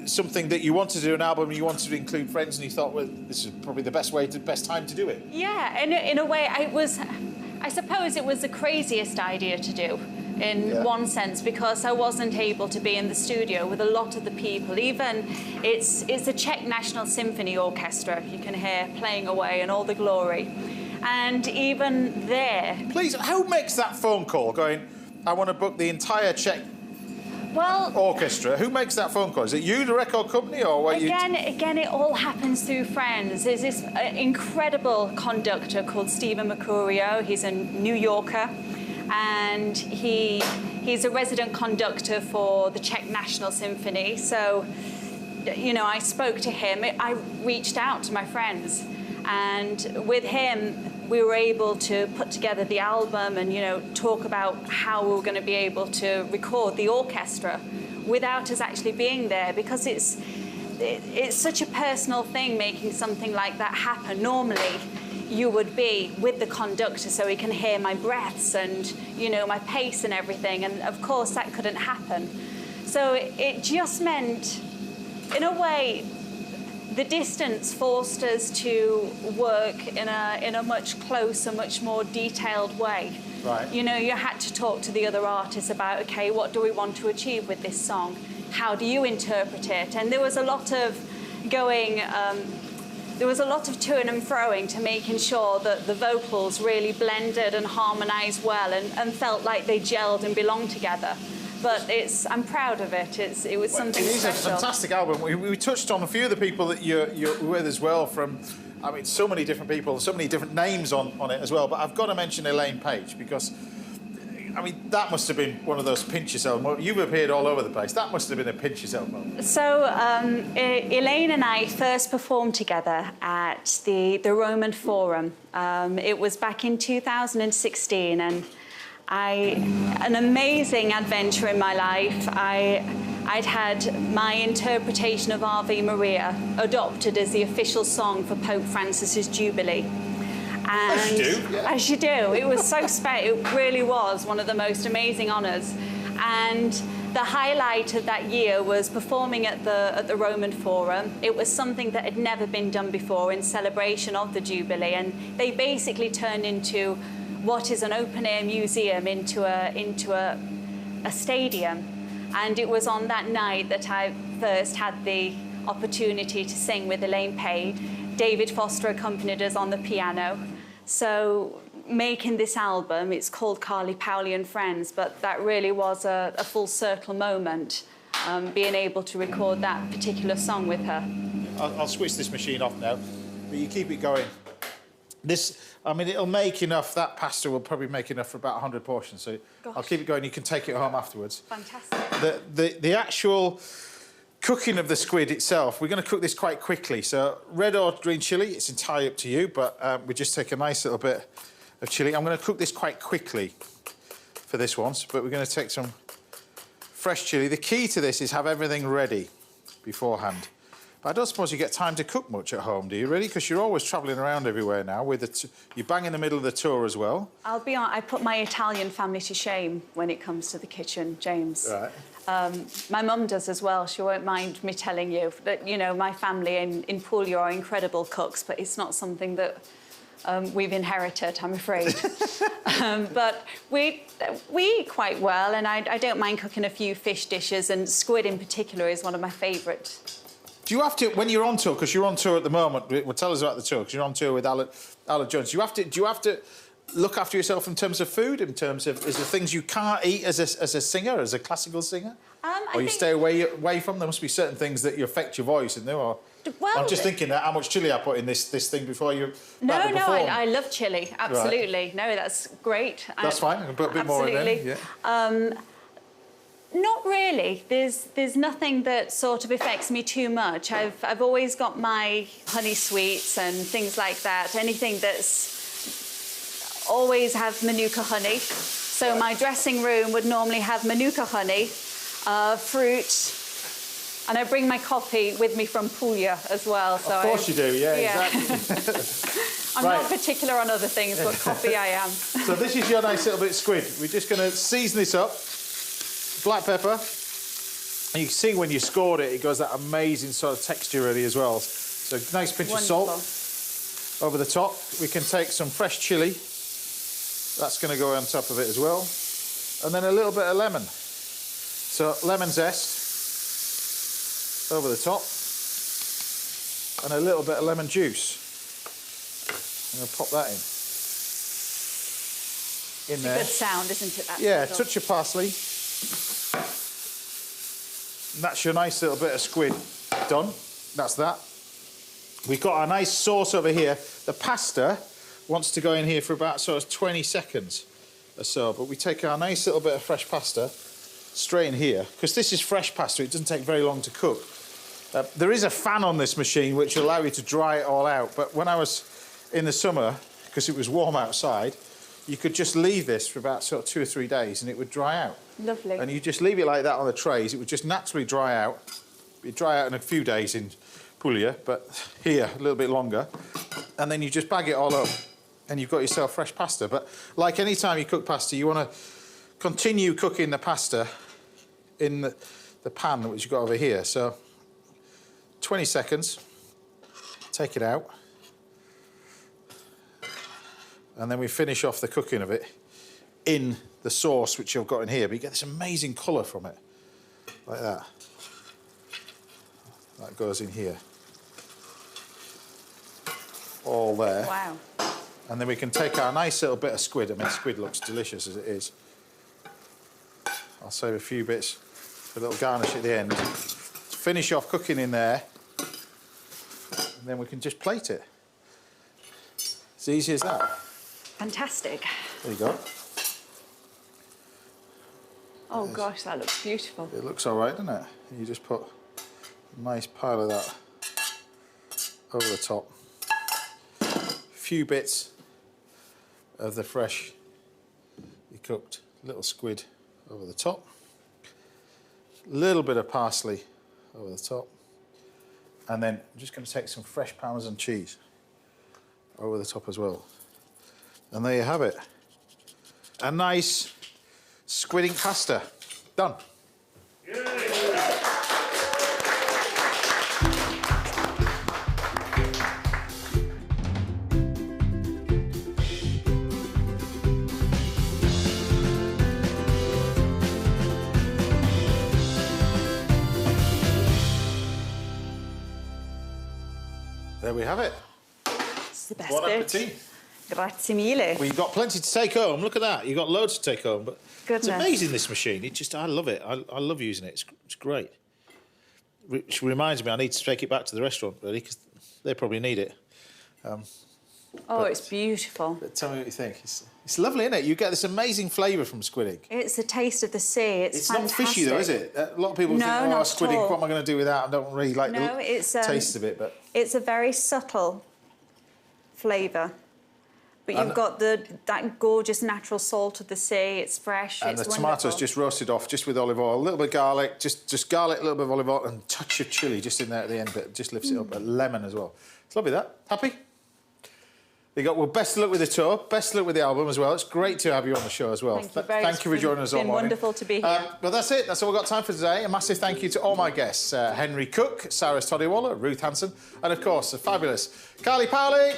something that you wanted to do an album and you wanted to include friends and you thought, well, this is probably the best time to do it? Yeah, in a way, I suppose it was the craziest idea to do, in one sense, because I wasn't able to be in the studio with a lot of the people. Even it's the Czech National Symphony Orchestra, you can hear playing away in all the glory. And even there... Please, who makes that phone call going, I want to book the entire Czech orchestra? Who makes that phone call? Is it you, the record company, or what? Again, it all happens through friends. There's this incredible conductor called Stephen Mercurio. He's a New Yorker, and he's a resident conductor for the Czech National Symphony. So, you know, I spoke to him. I reached out to my friends, and with him, we were able to put together the album and, you know, talk about how we were going to be able to record the orchestra without us actually being there, because it's such a personal thing making something like that happen. Normally, you would be with the conductor so he can hear my breaths and, you know, my pace and everything, and of course that couldn't happen. So it just meant, in a way, the distance forced us to work in a much closer, much more detailed way. Right. You know, you had to talk to the other artists about, okay, what do we want to achieve with this song? How do you interpret it? And there was a lot of going there was a lot of toing and froing to making sure that the vocals really blended and harmonised well and felt like they gelled and belonged together. But I'm proud of it. It was something special. It is a fantastic album. We touched on a few of the people that you're with as well from, I mean, so many different people, so many different names on it as well. But I've got to mention Elaine Page because, I mean, that must have been one of those pinch yourself moments. You've appeared all over the place. That must have been a pinch yourself moment. So Elaine and I first performed together at the Roman Forum. It was back in 2016, and an amazing adventure in my life. I'd had my interpretation of Ave Maria adopted as the official song for Pope Francis's Jubilee. And as you do, yeah. As you do. It was so special. It really was one of the most amazing honours. And the highlight of that year was performing at the Roman Forum. It was something that had never been done before in celebration of the Jubilee. And they basically turned into what is an open-air museum into a stadium. And it was on that night that I first had the opportunity to sing with Elaine Page. David Foster accompanied us on the piano. So making this album, it's called Carly Paoli and Friends, but that really was a full circle moment, being able to record that particular song with her. I'll switch this machine off now, but you keep it going. I mean, it'll make enough, that pasta will probably make enough for about 100 portions, so gosh. I'll keep it going, you can take it home afterwards. Fantastic. The actual cooking of the squid itself, we're going to cook this quite quickly. So red or green chilli, it's entirely up to you, but we just take a nice little bit of chilli. I'm going to cook this quite quickly for this one, but we're going to take some fresh chilli. The key to this is have everything ready beforehand. But I don't suppose you get time to cook much at home, do you, really? Because you're always travelling around everywhere now. You're bang in the middle of the tour as well. I'll be honest, I put my Italian family to shame when it comes to the kitchen, James. Right. My mum does as well. She won't mind me telling you that, you know, my family in Puglia are incredible cooks, but it's not something that we've inherited, I'm afraid. But we eat quite well, and I don't mind cooking a few fish dishes, and squid in particular is one of my favourite. Do you have to, when you're on tour, because you're on tour at the moment, well, tell us about the tour, because you're on tour with Alan Jones, do you have to look after yourself in terms of food, in terms of, is there things you can't eat as a singer, as a classical singer? Or you stay away from? There must be certain things that you affect your voice, isn't there? Or, well, I'm just thinking that how much chilli I put in this thing before you No, I love chilli, absolutely. Right. No, that's great. That's fine, I can put a bit more in there. Yeah. Not really. There's nothing that sort of affects me too much. I've always got my honey sweets and things like that. Anything that's always have Manuka honey. So my dressing room would normally have Manuka honey, fruit, and I bring my coffee with me from Puglia as well. So of course you do, yeah. Exactly. I'm not particular on other things, but coffee I am. So this is your nice little bit of squid. We're just going to season this up. Black pepper, and you can see when you scored it, it goes that amazing sort of texture really as well. So nice pinch of salt over the top. We can take some fresh chilli. That's going to go on top of it as well. And then a little bit of lemon. So lemon zest over the top. And a little bit of lemon juice. I'm going to pop that in there. It's a good sound, isn't it? Yeah, touch of parsley. And that's your nice little bit of squid done. That's that. We've got a nice sauce over here. The pasta wants to go in here for about sort of 20 seconds or so, but we take our nice little bit of fresh pasta straight in here, because this is fresh pasta, it doesn't take very long to cook. There is a fan on this machine which will allow you to dry it all out, but when I was in the summer, because it was warm outside, you could just leave this for about sort of 2 or 3 days and it would dry out. Lovely. And you just leave it like that on the trays, it would just naturally dry out. It'd dry out in a few days in Puglia, but here a little bit longer. And then you just bag it all up and you've got yourself fresh pasta. But like any time you cook pasta, you want to continue cooking the pasta in the pan which you've got over here. So 20 seconds, take it out. And then we finish off the cooking of it in the sauce which you've got in here. But you get this amazing colour from it, like that. That goes in here. all there. Wow. And then we can take our nice little bit of squid. I mean, squid looks delicious as it is. I'll save a few bits for a little garnish at the end. Finish off cooking in there. And then we can just plate it. It's easy as that. Fantastic. There you go. Oh gosh, that looks beautiful. It looks all right, doesn't it? You just put a nice pile of that over the top. A few bits of the fresh cooked little squid over the top. A little bit of parsley over the top. And then I'm just going to take some fresh Parmesan cheese over the top as well. And there you have it. A nice squid ink pasta. Done. There we have it. It's the best Buon bit. appetit. Grazie mille. Well, you've got plenty to take home. Look at that. You've got loads to take home. But Goodness. It's amazing, this machine. I love it. I love using it. It's great. Which reminds me, I need to take it back to the restaurant, really, because they probably need it. It's beautiful. But tell me what you think. It's lovely, isn't it? You get this amazing flavour from squid ink. It's the taste of the sea. It's fantastic. Not fishy, though, is it? A lot of people think, not squid at ink, all. what am I going to do with that? I don't really like the it's, taste of it. But it's a very subtle flavour. But you've got that gorgeous natural salt of the sea. It's fresh. And it's the wonderful. tomatoes just roasted off, just with olive oil, a little bit of garlic, just garlic, a little bit of olive oil, and a touch of chilli just in there at the end, but it just lifts it up. A lemon as well. It's lovely, that. Happy? You got, well, best of luck with the tour, best of luck with the album as well. It's great to have you on the show as well. Thank you for joining us all morning. It's been wonderful to be here. Well, that's it. That's all we've got time for today. A massive thank you to all my guests, Henry Cook, Cyrus Todiwala, Ruth Hanson, and, of course, the fabulous Carly Paoli.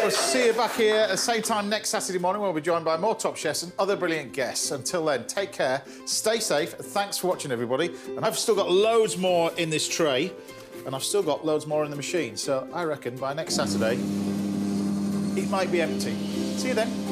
We'll see you back here at the same time next Saturday morning. We'll be joined by more top chefs and other brilliant guests. Until then, take care, stay safe, and thanks for watching, everybody. And I've still got loads more in this tray, and I've still got loads more in the machine. So I reckon by next Saturday, it might be empty. See you then.